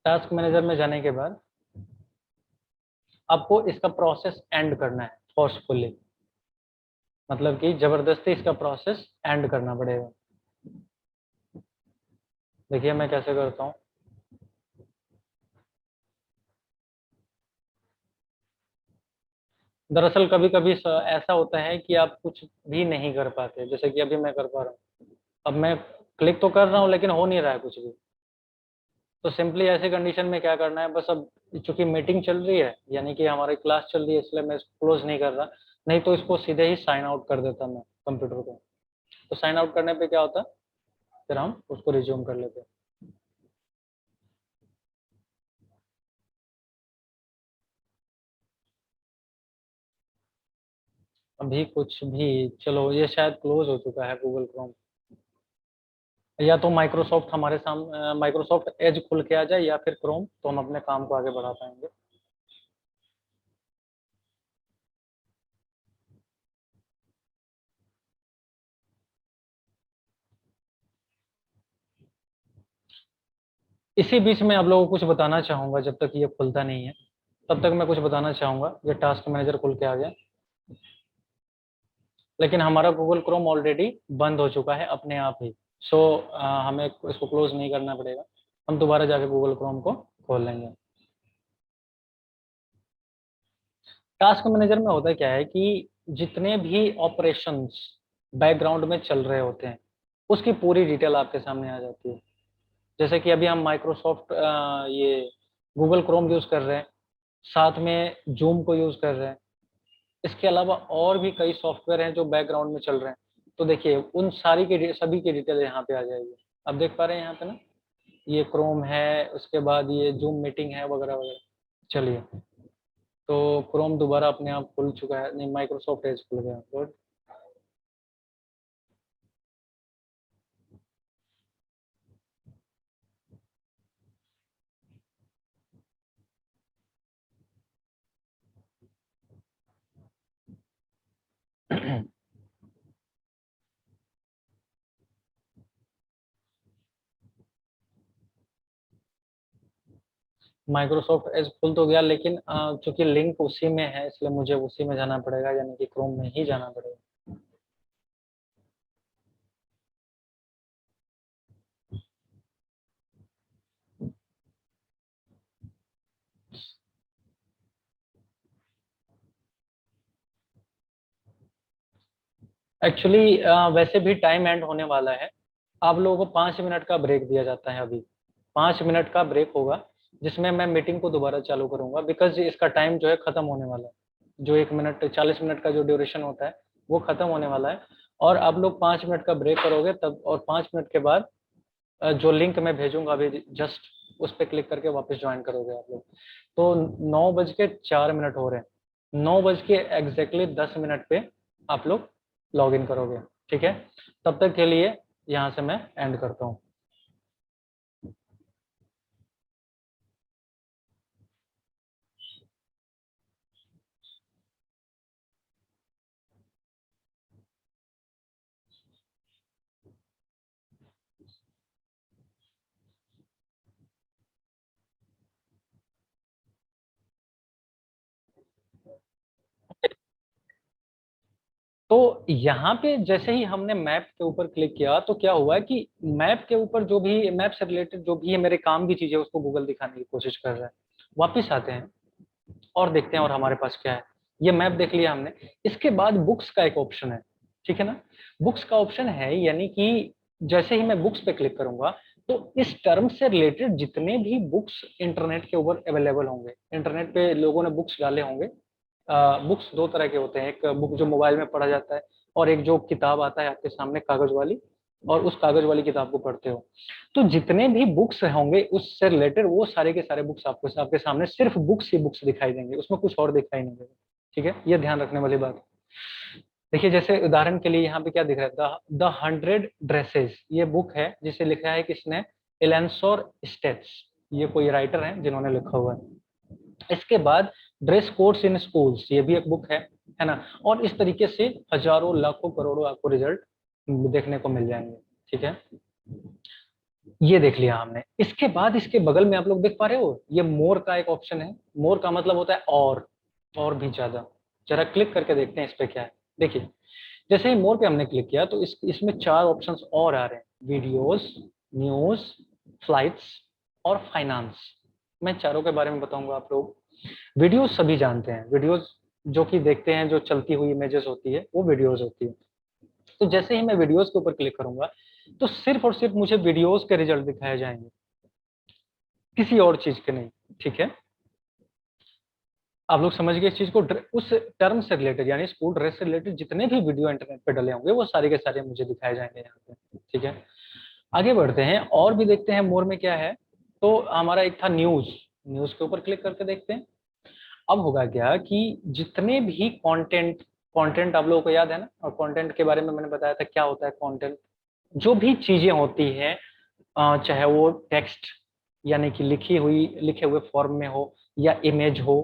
टास्क मैनेजर में जाने के बाद आपको इसका प्रोसेस एंड करना है फोर्सफुली, मतलब कि जबरदस्ती इसका प्रोसेस एंड करना पड़ेगा। देखिए मैं कैसे करता हूँ। दरअसल कभी कभी ऐसा होता है कि आप कुछ भी नहीं कर पाते, जैसे कि अभी मैं कर पा रहा हूँ। अब मैं क्लिक तो कर रहा हूँ लेकिन हो नहीं रहा है कुछ भी। तो सिंपली ऐसे कंडीशन में क्या करना है, बस अब चूंकि मीटिंग चल रही है, यानी कि हमारी क्लास चल रही है, इसलिए मैं इसको क्लोज नहीं कर रहा, नहीं तो इसको सीधे ही साइन आउट कर देता मैं कंप्यूटर को। तो साइन आउट करने पे क्या होता है, फिर हम उसको रिज्यूम कर लेते हैं। अभी कुछ भी, चलो ये शायद क्लोज हो चुका है गूगल क्रोम, या तो माइक्रोसॉफ्ट हमारे सामने, माइक्रोसॉफ्ट एज खुल के आ जाए, या फिर क्रोम, तो हम अपने काम को आगे बढ़ा पाएंगे। इसी बीच में आप लोगों को कुछ बताना चाहूंगा, जब तक ये खुलता नहीं है तब तक मैं कुछ बताना चाहूंगा। ये टास्क मैनेजर खुल के आ गया, लेकिन हमारा गूगल क्रोम ऑलरेडी बंद हो चुका है अपने आप ही। सो हमें इसको क्लोज नहीं करना पड़ेगा, हम दोबारा जाके गूगल क्रोम को खोल लेंगे। टास्क मैनेजर में होता क्या है कि जितने भी ऑपरेशंस बैकग्राउंड में चल रहे होते हैं, उसकी पूरी डिटेल आपके सामने आ जाती है। जैसे कि अभी हम माइक्रोसॉफ्ट ये गूगल क्रोम यूज कर रहे हैं, साथ में जूम को यूज कर रहे हैं, इसके अलावा और भी कई सॉफ्टवेयर हैं जो बैकग्राउंड में चल रहे हैं। तो देखिए उन सभी की डिटेल यहाँ पे आ जाएगी। अब देख पा रहे हैं यहाँ पे ना, ये क्रोम है, उसके बाद ये जूम मीटिंग है, वगैरह वगैरह। चलिए, तो क्रोम दोबारा अपने आप खुल चुका है, नहीं माइक्रोसॉफ्ट एज खुल गया, गुड। माइक्रोसॉफ्ट एज खुल तो गया, लेकिन चूंकि लिंक उसी में है, इसलिए मुझे उसी में जाना पड़ेगा, यानी कि क्रोम में ही जाना पड़ेगा। एक्चुअली वैसे भी टाइम एंड होने वाला है। आप लोगों को 5 मिनट का ब्रेक दिया जाता है। अभी 5 मिनट का ब्रेक होगा जिसमें मैं मीटिंग को दोबारा चालू करूंगा, बिकॉज इसका टाइम जो है खत्म होने वाला है। जो 1 मिनट 40 मिनट का जो ड्यूरेशन होता है वो खत्म होने वाला है। और आप लोग 5 मिनट का ब्रेक करोगे तब, और 5 मिनट के बाद जो लिंक मैं भेजूंगा अभी जस्ट उस पर क्लिक करके वापस ज्वाइन करोगे आप लोग। तो 9:04 हो रहे हैं, 9:10 पे आप लोग लॉग इन करोगे। ठीक है, तब तक के लिए यहाँ से मैं एंड करता हूँ। तो यहाँ पे जैसे ही हमने मैप के ऊपर क्लिक किया तो क्या हुआ कि मैप के ऊपर जो भी मैप से रिलेटेड जो भी है मेरे काम की चीजें उसको गूगल दिखाने की कोशिश कर रहा है। वापिस आते हैं और देखते हैं और हमारे पास क्या है। ये मैप देख लिया हमने। इसके बाद बुक्स का एक ऑप्शन है, ठीक है ना। बुक्स का ऑप्शन है, यानी कि जैसे ही मैं बुक्स पे क्लिक करूंगा तो इस टर्म से रिलेटेड जितने भी बुक्स इंटरनेट के ऊपर अवेलेबल होंगे, इंटरनेट पे लोगों ने बुक्स डाले होंगे। बुक्स दो तरह के होते हैं, एक बुक जो मोबाइल में पढ़ा जाता है और एक जो किताब आता है आपके सामने कागज वाली, और उस कागज वाली किताब को पढ़ते हो। तो जितने भी बुक्स होंगे उससे रिलेटेड वो सारे के सारे बुक्स आपको आपके सामने सिर्फ बुक्स ही बुक्स दिखाई देंगे, उसमें कुछ और दिखाई नहीं देगा। ठीक है, ये ध्यान रखने वाली बात। देखिए जैसे उदाहरण के लिए यहाँ पे क्या दिख रहा है, द 100 ड्रेसेस, ये बुक है जिसे लिखा है किसने, एलेंसोर स्टेट्स, ये कोई राइटर हैं जिन्होंने लिखा हुआ है। इसके बाद ड्रेस कोड्स इन स्कूल्स, ये भी एक बुक है ना। और इस तरीके से हजारों लाखों करोड़ों आपको रिजल्ट देखने को मिल जाएंगे। ठीक है, ये देख लिया हमने। इसके बाद इसके बगल में आप लोग देख पा रहे हो ये मोर का एक ऑप्शन है। मोर का मतलब होता है और भी ज्यादा। जरा क्लिक करके देखते हैं इस पे क्या है। देखिए जैसे ही मोर पे हमने क्लिक किया तो इसमें 4 ऑप्शंस और आ रहे हैं, वीडियोस, न्यूज, फ्लाइट्स और फाइनेंस। मैं चारों के बारे में बताऊंगा आप लोग। वीडियोस सभी जानते हैं, वीडियोस जो कि देखते हैं, जो चलती हुई इमेजेस होती है वो वीडियोस होती है। तो जैसे ही मैं वीडियोस के ऊपर क्लिक करूंगा तो सिर्फ और सिर्फ मुझे वीडियोस के रिजल्ट दिखाए जाएंगे, किसी और चीज के नहीं। ठीक है, आप लोग समझ गए इस चीज को। उस टर्म से रिलेटेड यानी स्कूल ड्रेस से रिलेटेड जितने भी वीडियो इंटरनेट पे डले होंगे वो सारे के सारे मुझे दिखाए जाएंगे यहाँ पे। ठीक है, आगे बढ़ते हैं और भी देखते हैं मोर में क्या है। तो हमारा एक था न्यूज, न्यूज के ऊपर क्लिक करके देखते हैं। अब होगा क्या कि जितने भी कंटेंट आप लोगों को याद है ना, और कंटेंट के बारे में मैंने बताया था क्या होता है कंटेंट। जो भी चीजें होती हैं, चाहे वो टेक्स्ट यानी कि लिखे हुए फॉर्म में हो, या इमेज हो,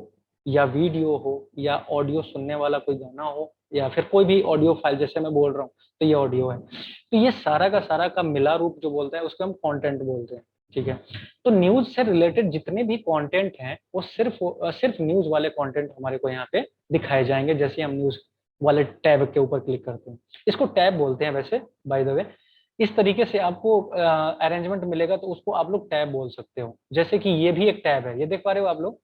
या वीडियो हो, या ऑडियो सुनने वाला कोई गाना हो, या फिर कोई भी ऑडियो फाइल, जैसे मैं बोल रहा हूँ तो ये ऑडियो है। तो ये सारा का सारा का मिला रूप जो बोलते हैं उसको हम कंटेंट बोलते हैं। ठीक है, तो न्यूज से रिलेटेड जितने भी कंटेंट हैं वो सिर्फ न्यूज वाले कंटेंट हमारे को यहाँ पे दिखाए जाएंगे। जैसे हम न्यूज वाले टैब के ऊपर क्लिक करते हैं, इसको टैब बोलते हैं वैसे बाय द वे। इस तरीके से आपको अरेंजमेंट मिलेगा तो उसको आप लोग टैब बोल सकते हो। जैसे कि ये भी एक टैब है, ये देख पा रहे हो आप लोग,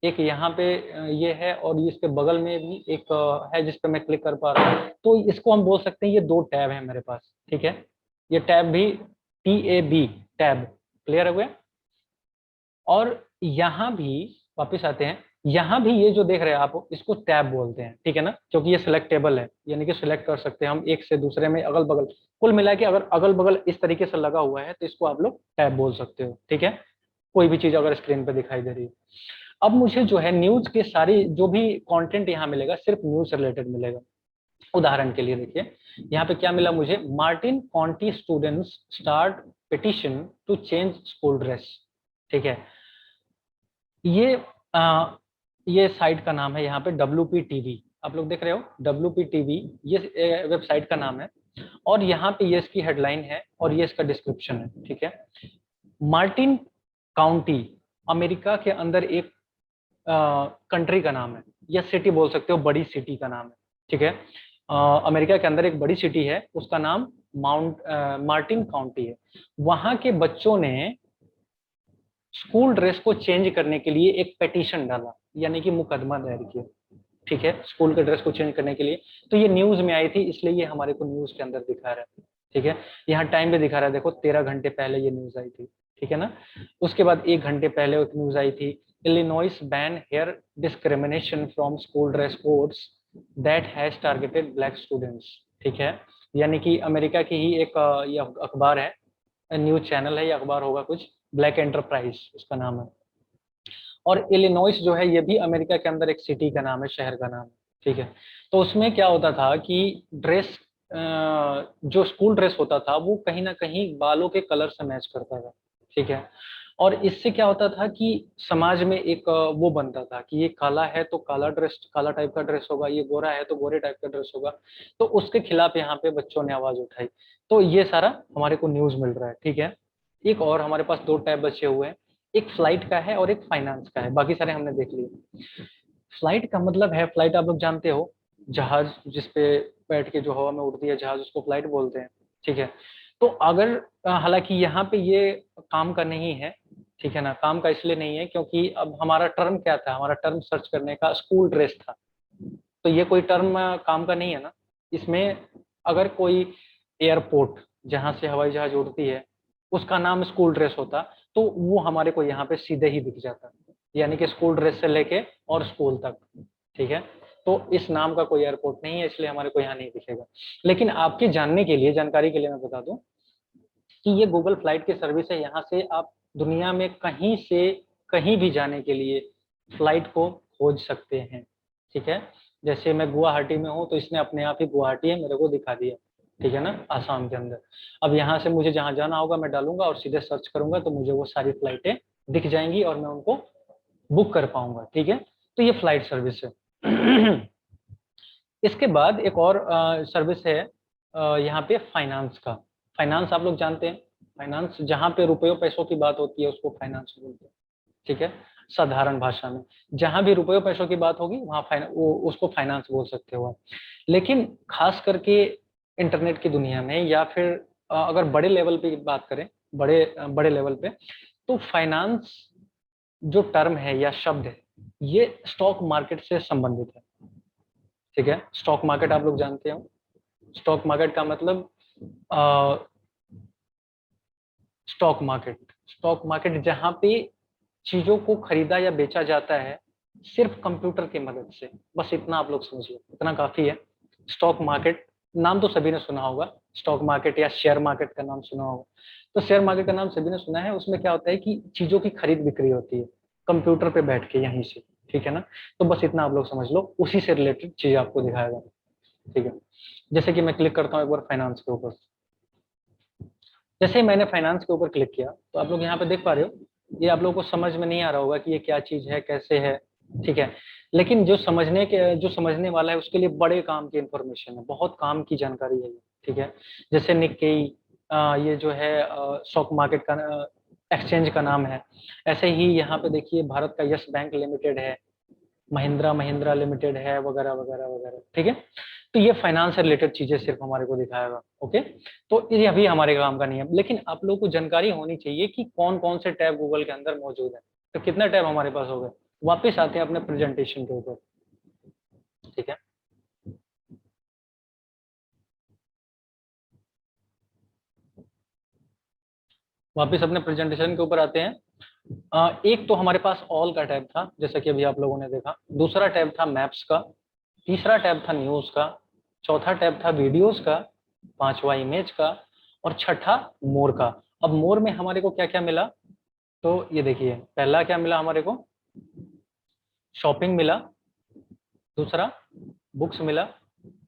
एक यहाँ पे ये है और ये इसके बगल में भी एक है जिस पे मैं क्लिक कर पा रहा हूँ। तो इसको हम बोल सकते हैं ये 2 टैब है मेरे पास। ठीक है, ये टैब भी TAB टैब, क्लियर हो गया। और यहाँ भी वापस आते हैं, यहाँ भी ये जो देख रहे हैं आप इसको टैब बोलते हैं। ठीक है ना, क्योंकि ये सिलेक्टेबल है, यानी कि सिलेक्ट कर सकते हैं हम एक से दूसरे में, अगल बगल। कुल मिला के अगर अगल बगल इस तरीके से लगा हुआ है तो इसको आप लोग टैब बोल सकते हो। ठीक है, कोई भी चीज अगर स्क्रीन पे दिखाई दे रही है। अब मुझे जो है न्यूज के सारी जो भी कंटेंट यहाँ मिलेगा सिर्फ न्यूज से रिलेटेड मिलेगा। उदाहरण के लिए देखिए यहाँ पे क्या मिला मुझे, Martin County students start petition to change school dress. ठीक है, ये साइट का नाम है यहाँ पे WPTV, आप लोग देख रहे हो WPTV, ये वेबसाइट का नाम है। और यहाँ पे ये इसकी हेडलाइन है और ये इसका डिस्क्रिप्शन है। ठीक है, मार्टिन काउंटी अमेरिका के अंदर एक कंट्री का नाम है, या सिटी बोल सकते हो, बड़ी सिटी का नाम है। ठीक है, अमेरिका के अंदर एक बड़ी सिटी है, उसका नाम मार्टिन काउंटी है। वहां के बच्चों ने स्कूल ड्रेस को चेंज करने के लिए एक पिटीशन डाला, यानी कि मुकदमा दायर किया। ठीक है, स्कूल के ड्रेस को चेंज करने के लिए। तो ये न्यूज में आई थी, इसलिए ये हमारे को न्यूज के अंदर दिखा रहा है। ठीक है, यहाँ टाइम पे दिखा रहा है, देखो 13 घंटे पहले ये न्यूज आई थी। ठीक है ना। उसके बाद 1 घंटे पहले एक न्यूज आई थी, Illinois ban hair discrimination from school dress codes that has targeted black students. ठीक है, यानी कि अमेरिका की ही एक ये अखबार है, न्यूज चैनल है, ये अखबार होगा कुछ, ब्लैक एंटरप्राइज उसका नाम है। और इलिनॉइस जो है ये भी अमेरिका के अंदर एक सिटी का नाम है, शहर का नाम है। ठीक है, तो उसमें क्या होता था कि ड्रेस, जो स्कूल ड्रेस होता था वो कहीं ना कहीं बालों के कलर से मैच करता था। ठीक है, और इससे क्या होता था कि समाज में एक वो बनता था कि ये काला है तो काला ड्रेस, काला टाइप का ड्रेस होगा, ये गोरा है तो गोरे टाइप का ड्रेस होगा। तो उसके खिलाफ यहाँ पे बच्चों ने आवाज उठाई। तो ये सारा हमारे को न्यूज मिल रहा है। ठीक है, एक और हमारे पास 2 टैब बचे हुए हैं, एक फ्लाइट का है और एक फाइनेंस का है, बाकी सारे हमने देख लिए। फ्लाइट का मतलब है, फ्लाइट आप लोग जानते हो, जहाज जिसपे बैठ के जो हवा में उड़ती है जहाज, उसको फ्लाइट बोलते हैं। ठीक है, तो अगर हालांकि यहाँ पे ये काम का नहीं है। ठीक है ना, काम का इसलिए नहीं है क्योंकि अब हमारा टर्म क्या था, हमारा टर्म सर्च करने का स्कूल ड्रेस था। तो ये कोई टर्म काम का नहीं है ना इसमें। अगर कोई एयरपोर्ट जहां से हवाई जहाज उड़ती है उसका नाम स्कूल ड्रेस होता तो वो हमारे को यहाँ पे सीधे ही दिख जाता, यानी कि स्कूल ड्रेस से लेके और स्कूल तक। ठीक है, तो इस नाम का कोई एयरपोर्ट नहीं है, इसलिए हमारे को यहाँ नहीं दिखेगा। लेकिन आपके जानने के लिए, जानकारी के लिए मैं बता दूं कि ये गूगल फ्लाइट की सर्विस है। यहाँ से आप दुनिया में कहीं से कहीं भी जाने के लिए फ्लाइट को खोज सकते हैं। ठीक है, जैसे मैं गुवाहाटी में हूँ तो इसने अपने आप ही गुवाहाटी है मेरे को दिखा दिया। ठीक है ना, आसाम के अंदर। अब यहाँ से मुझे जहाँ जाना होगा मैं डालूंगा और सीधे सर्च करूंगा तो मुझे वो सारी फ्लाइटें दिख जाएंगी और मैं उनको बुक कर पाऊंगा। ठीक है, तो ये फ्लाइट सर्विस है। इसके बाद एक और सर्विस है यहाँ पे फाइनेंस का। फाइनेंस आप लोग जानते हैं, फाइनेंस जहाँ पे रुपयों पैसों की बात होती है उसको फाइनेंस बोलते हैं। ठीक है, साधारण भाषा में जहां भी रुपयों पैसों की बात होगी वहां उसको फाइनेंस बोल सकते हो आप। लेकिन खास करके इंटरनेट की दुनिया में या फिर अगर बड़े लेवल पे बात करें, बड़े लेवल पे, तो फाइनेंस जो टर्म है या शब्द है ये स्टॉक मार्केट से संबंधित है। ठीक है, स्टॉक मार्केट आप लोग जानते हो, स्टॉक मार्केट का मतलब स्टॉक मार्केट जहां पे चीजों को खरीदा या बेचा जाता है सिर्फ कंप्यूटर की मदद से। बस इतना आप लोग समझ लो, इतना काफी है। स्टॉक मार्केट नाम तो सभी ने सुना होगा, स्टॉक मार्केट या शेयर मार्केट का नाम सुना होगा। तो शेयर मार्केट का नाम सभी ने सुना है। उसमें क्या होता है कि चीजों की खरीद बिक्री होती है कंप्यूटर पे बैठ के यहीं से। ठीक है ना, तो बस इतना आप लोग समझ लो, उसी से रिलेटेड चीज आपको दिखाएगा। ठीक है, जैसे कि मैं क्लिक करता हूँ एक बार फाइनेंस के ऊपर। जैसे ही मैंने फाइनेंस के ऊपर क्लिक किया तो आप लोग यहाँ पे देख पा रहे हो, ये आप लोगों को समझ में नहीं आ रहा होगा कि ये क्या चीज है, कैसे है। ठीक है, लेकिन जो समझने वाला है उसके लिए बड़े काम की इंफॉर्मेशन है, बहुत काम की जानकारी है ये। ठीक है, जैसे निक्केई, ये जो है स्टॉक मार्केट का एक्सचेंज का नाम है। ऐसे ही यहाँ पे देखिए भारत का यस बैंक लिमिटेड है, महिंद्रा महिंद्रा लिमिटेड है, वगैरह वगैरह वगैरह। ठीक है, तो ये फाइनेंस से रिलेटेड चीजें सिर्फ हमारे को दिखाएगा। ओके, तो ये अभी हमारे काम का नहीं है, लेकिन आप लोगों को जानकारी होनी चाहिए कि कौन कौन से टैब गूगल के अंदर मौजूद है। तो कितने टैब हमारे पास हो गए। वापिस आते हैं अपने प्रेजेंटेशन के ऊपर। ठीक है, वापिस अपने प्रेजेंटेशन के ऊपर आते हैं। एक तो हमारे पास ऑल का टैब था जैसा कि अभी आप लोगों ने देखा, दूसरा टैब था मैप्स का, तीसरा टैब था न्यूज का, चौथा टैब था वीडियोस का, पांचवा इमेज का, और छठा मोर का। अब मोर में हमारे को क्या क्या मिला, तो ये देखिए, पहला क्या मिला हमारे को, शॉपिंग मिला, दूसरा बुक्स मिला,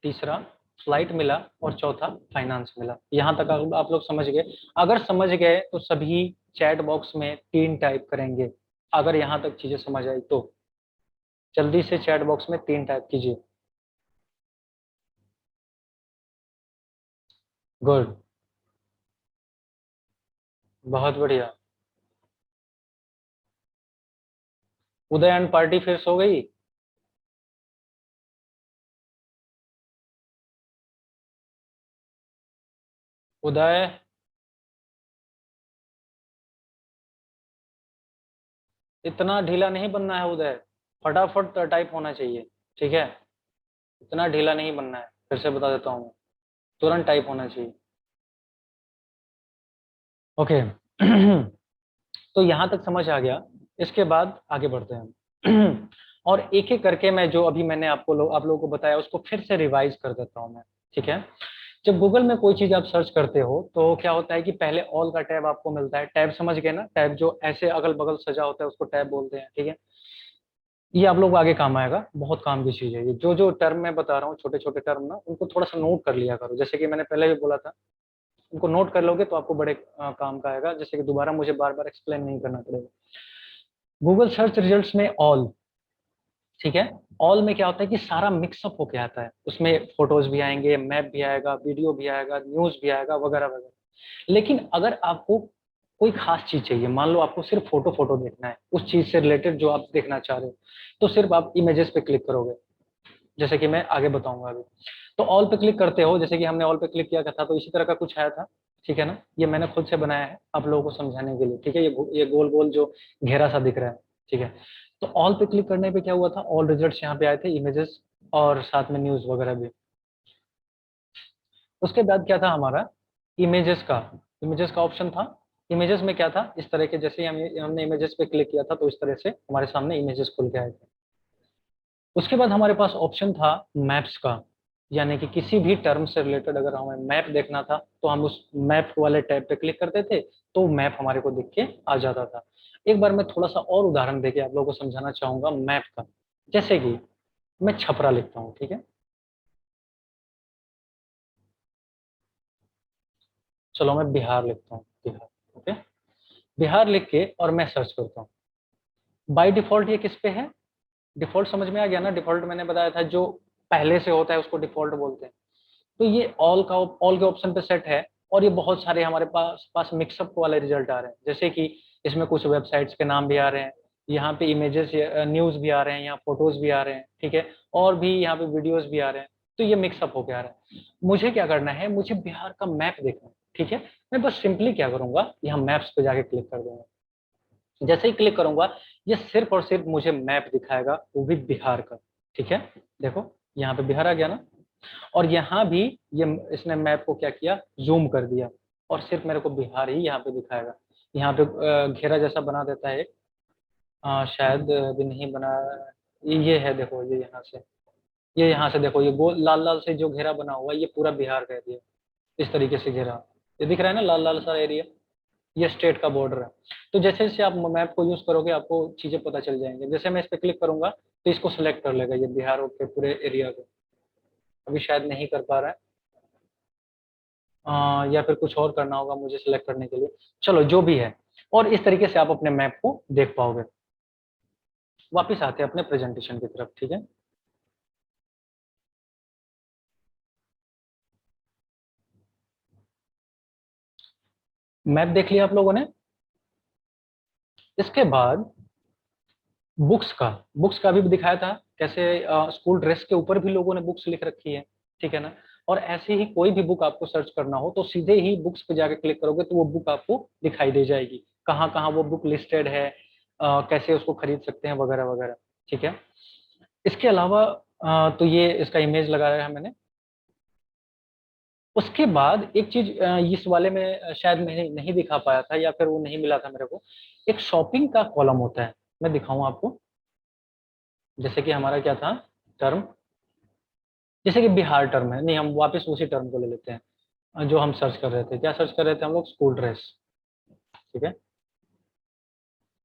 तीसरा फ्लाइट मिला, और चौथा फाइनेंस मिला। यहाँ तक आप लोग समझ गए। अगर समझ गए तो सभी चैट बॉक्स में 3 टाइप करेंगे। अगर यहाँ तक चीजें समझ आई तो जल्दी से चैट बॉक्स में 3 टाइप कीजिए। गुड, बहुत बढ़िया। उदय एंड पार्टी फिर सो गई। उदय, इतना ढीला नहीं बनना है उदय, फटाफट टाइप होना चाहिए। ठीक है, इतना ढीला नहीं बनना है, फिर से बता देता हूँ, तुरंत टाइप होना चाहिए। ओके तो यहाँ तक समझ आ गया। इसके बाद आगे बढ़ते हैं और एक एक करके मैं जो अभी मैंने आप लोगों को बताया उसको फिर से रिवाइज कर देता हूँ मैं। ठीक है, जब गूगल में कोई चीज आप सर्च करते हो तो क्या होता है कि पहले ऑल का टैब आपको मिलता है। टैब समझ गए ना, टैब जो ऐसे अगल बगल सजा होता है उसको टैब बोलते हैं। ठीक है, ये आप लोग आगे काम आएगा, बहुत काम की चीज है ये। जो जो टर्म मैं बता रहा हूँ, छोटे छोटे टर्म ना, उनको थोड़ा सा नोट कर लिया करो। जैसे कि मैंने पहले भी बोला था, उनको नोट कर लोगे तो आपको बड़े काम का आएगा, जैसे कि दोबारा मुझे बार बार एक्सप्लेन नहीं करना पड़ेगा। गूगल सर्च रिजल्ट्स में ऑल, ठीक है, ऑल में क्या होता है कि सारा मिक्सअप होके आता है। उसमें फोटोज भी आएंगे, मैप भी आएगा, वीडियो भी आएगा, न्यूज भी आएगा, वगैरह वगैरह। लेकिन अगर आपको कोई खास चीज चाहिए, मान लो आपको सिर्फ फोटो फोटो देखना है उस चीज से रिलेटेड जो आप देखना चाह रहे हो, तो सिर्फ आप इमेजेस पे क्लिक करोगे, जैसे कि मैं आगे बताऊंगा अभी। तो ऑल पे क्लिक करते हो, जैसे कि हमने ऑल पे क्लिक किया था तो इसी तरह का कुछ आया था। ठीक है ना, ये मैंने खुद से बनाया है आप लोगों को समझाने के लिए। ठीक है, ये गोल गोल जो घेरा सा दिख रहा है। ठीक है, तो ऑल पे क्लिक करने पे क्या हुआ था, ऑल रिजल्ट्स यहाँ पे आए थे, इमेजेस और साथ में न्यूज वगैरह भी। उसके बाद क्या था हमारा, इमेजेस का ऑप्शन था। इमेजेस में क्या था, इस तरह के, जैसे ही हमने इमेजेस पे क्लिक किया था तो इस तरह से हमारे सामने इमेजेस खुल के आए थे। उसके बाद हमारे पास ऑप्शन था मैप्स का, यानी कि किसी भी टर्म से रिलेटेड अगर हमें मैप देखना था तो हम उस मैप वाले टैब पे क्लिक करते थे, तो मैप हमारे को दिख के आ जाता था। एक बार मैं थोड़ा सा और उदाहरण देके आप लोगों को समझाना चाहूंगा मैप का। जैसे कि मैं छपरा लिखता हूँ, ठीक है, चलो मैं बिहार लिखता हूँ, बिहार। ओके, बिहार लिख के और मैं सर्च करता हूँ। बाय डिफॉल्ट ये किस पे है, डिफॉल्ट समझ में आ गया ना। डिफॉल्ट मैंने बताया था, जो पहले से होता है उसको डिफॉल्ट बोलते हैं। तो ये ऑल के ऑप्शन पे सेट है, और ये बहुत सारे हमारे पास मिक्सअप वाले रिजल्ट आ रहे हैं। जैसे कि इसमें कुछ वेबसाइट्स के नाम भी आ रहे हैं, यहाँ पे इमेजेस न्यूज भी आ रहे हैं, यहाँ फोटोज भी आ रहे हैं। ठीक है, और भी यहाँ पे वीडियोस भी आ रहे हैं। तो ये मिक्सअप होके आ रहा है। मुझे क्या करना है, मुझे बिहार का मैप देखना है। ठीक है, मैं बस सिंपली क्या करूंगा, यहाँ मैप्स पे जाके क्लिक कर दूंगा। जैसे ही क्लिक करूंगा, ये सिर्फ और सिर्फ मुझे मैप दिखाएगा, वो भी बिहार का। ठीक है, देखो यहाँ पे बिहार आ गया ना, और यहाँ भी ये इसने मैप को क्या किया, जूम कर दिया, और सिर्फ मेरे को बिहार ही यहाँ पे दिखाएगा। यहाँ पे घेरा जैसा बना देता है, शायद अभी नहीं बना। ये है, देखो ये यहाँ से, ये यहाँ से देखो, ये गोल लाल लाल से जो घेरा बना हुआ है, ये पूरा बिहार कह दिया। इस तरीके से घेरा, ये दिख रहा है ना लाल लाल सा एरिया, ये स्टेट का बॉर्डर है। तो जैसे जैसे आप मैप को यूज करोगे आपको चीजें पता चल जाएंगे। जैसे मैं इस पे क्लिक करूंगा तो इसको सिलेक्ट कर लेगा ये बिहार के पूरे एरिया को। अभी शायद नहीं कर पा रहा है, या फिर कुछ और करना होगा मुझे सिलेक्ट करने के लिए। चलो जो भी है, और इस तरीके से आप अपने मैप को देख पाओगे। वापिस आते हैं अपने प्रेजेंटेशन की तरफ। ठीक है, मैप देख लिया आप लोगों ने। इसके बाद बुक्स का भी दिखाया था कैसे, स्कूल ड्रेस के ऊपर भी लोगों ने बुक्स लिख रखी है। ठीक है ना, और ऐसे ही कोई भी बुक आपको सर्च करना हो तो सीधे ही बुक्स पे जाके क्लिक करोगे तो वो बुक आपको दिखाई दे जाएगी, कहाँ कहाँ वो बुक लिस्टेड है, कैसे उसको खरीद सकते हैं, वगैरह वगैरह। ठीक है, इसके अलावा तो ये इसका इमेज लगाया है मैंने। उसके बाद एक चीज इस वाले में शायद मैं नहीं दिखा पाया था, या फिर वो नहीं मिला था मेरे को, एक शॉपिंग का कॉलम होता है। मैं दिखाऊं आपको, जैसे कि हमारा क्या था टर्म, जैसे कि बिहार टर्म है, नहीं हम वापस उसी टर्म को ले लेते हैं जो हम सर्च कर रहे थे। क्या सर्च कर रहे थे हम लोग, स्कूल ड्रेस। ठीक है,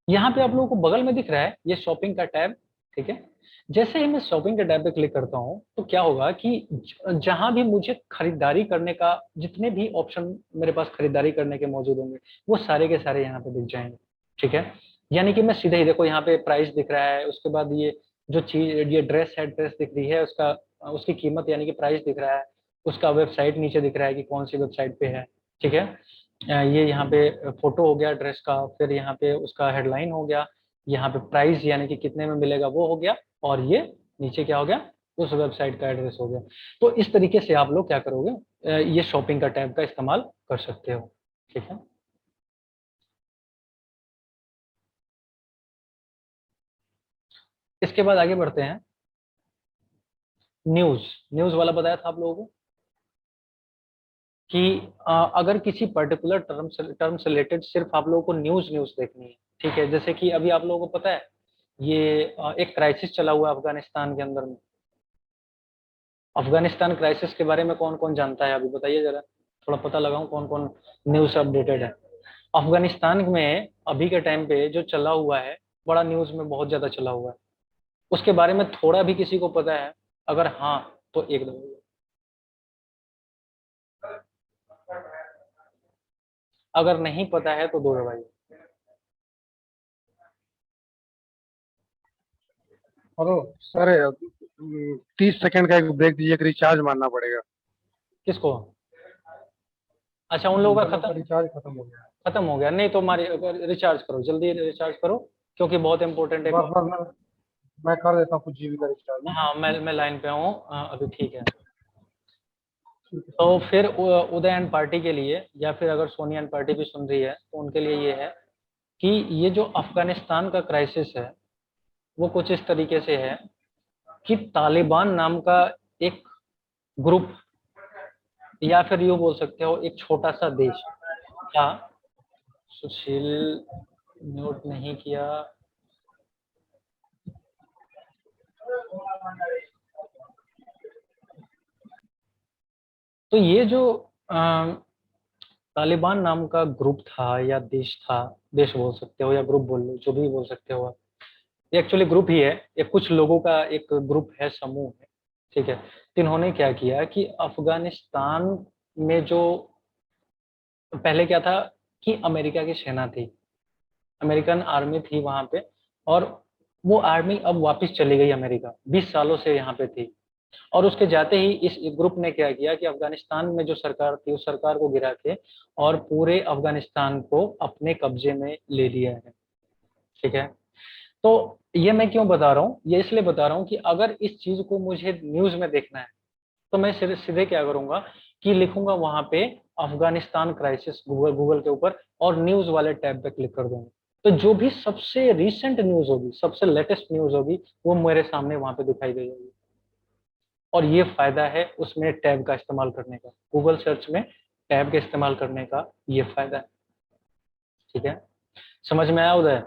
यहाँ पे आप लोगों को बगल में दिख रहा है ये शॉपिंग का टैब। ठीक है, जैसे ही मैं शॉपिंग के टैब पे क्लिक करता हूँ तो क्या होगा कि जहां भी मुझे खरीदारी करने का, जितने भी ऑप्शन मेरे पास खरीदारी करने के मौजूद होंगे, वो सारे के सारे यहाँ पे दिख जाएंगे। ठीक है, यानी कि मैं सीधे ही, देखो यहाँ पे प्राइस दिख रहा है, उसके बाद ये जो चीज, ये ड्रेस है, ड्रेस दिख रही है, उसका उसकी कीमत यानी कि प्राइस दिख रहा है, उसका वेबसाइट नीचे दिख रहा है कि कौन सी वेबसाइट पे है। ठीक है, ये यहाँ पे फोटो हो गया ड्रेस का, फिर यहाँ पे उसका हेडलाइन हो गया, यहाँ पे प्राइस यानी कि कितने में मिलेगा वो हो गया, और ये नीचे क्या हो गया, उस वेबसाइट का एड्रेस हो गया। तो इस तरीके से आप लोग क्या करोगे, ये शॉपिंग का टैब का इस्तेमाल कर सकते हो। ठीक है, इसके बाद आगे बढ़ते हैं। न्यूज, न्यूज वाला बताया था आप लोगों को कि अगर किसी पर्टिकुलर टर्म से रिलेटेड सिर्फ आप लोगों को न्यूज न्यूज देखनी है, ठीक है। जैसे कि अभी आप लोगों को पता है ये एक क्राइसिस चला हुआ है अफगानिस्तान के अंदर में। अफगानिस्तान क्राइसिस के बारे में कौन कौन जानता है, अभी बताइए जरा, थोड़ा पता लगाऊं कौन कौन न्यूज से अपडेटेड है। अफगानिस्तान में अभी के टाइम पे जो चला हुआ है, बड़ा न्यूज में बहुत ज्यादा चला हुआ है, उसके बारे में थोड़ा भी किसी को पता है? अगर हाँ तो एक दो, अगर नहीं पता है तो दो दबाइए। हेलो सर, 30 सेकंड का एक ब्रेक दीजिए, एक रिचार्ज मारना पड़ेगा। किसको? अच्छा, उन लोगों का गूगल का खत्म, रिचार्ज खत्म हो गया। खत्म हो गया? नहीं तो हमारी रिचार्ज करो, जल्दी रिचार्ज करो, क्योंकि बहुत इंपॉर्टेंट है। बस बस मैं कर देता हूँ कुछ जीबी का रिचार्ज। हाँ, मैं लाइन पे हूँ अभी, ठीक है। ठीक है तो फिर उदय एंड पार्टी के लिए, या फिर अगर सोनिया एंड पार्टी भी सुन रही है तो उनके लिए ये है कि ये जो अफगानिस्तान का क्राइसिस है वो कुछ इस तरीके से है कि तालिबान नाम का एक ग्रुप, या फिर यूं बोल सकते हो एक छोटा सा देश था। सुशील, नोट नहीं किया। तो ये जो तालिबान नाम का ग्रुप था या देश था, देश बोल सकते हो या ग्रुप बोल लो, जो भी बोल सकते हो आप, ये एक्चुअली ग्रुप ही है, ये कुछ लोगों का एक ग्रुप है, समूह है, ठीक है। तो इन्होंने क्या किया कि अफगानिस्तान में जो पहले क्या था कि अमेरिका की सेना थी, अमेरिकन आर्मी थी वहां पे, और वो आर्मी अब वापस चली गई अमेरिका, 20 सालों से यहाँ पे थी। और उसके जाते ही इस ग्रुप ने क्या किया कि अफगानिस्तान में जो सरकार थी उस सरकार को गिरा के और पूरे अफगानिस्तान को अपने कब्जे में ले लिया है, ठीक है। तो ये मैं क्यों बता रहा हूँ, ये इसलिए बता रहा हूँ कि अगर इस चीज को मुझे न्यूज में देखना है तो मैं सीधे सीधे क्या करूंगा कि लिखूंगा वहां पे अफगानिस्तान क्राइसिस गूगल के ऊपर, और न्यूज वाले टैब पे क्लिक कर दूंगा। तो जो भी सबसे रीसेंट न्यूज होगी, सबसे लेटेस्ट न्यूज होगी, वो मेरे सामने वहां पे दिखाई दे जाएगी। और ये फायदा है उसमें टैब का इस्तेमाल करने का, गूगल सर्च में टैब के इस्तेमाल करने का ये फायदा है, ठीक है। समझ में आया उदय?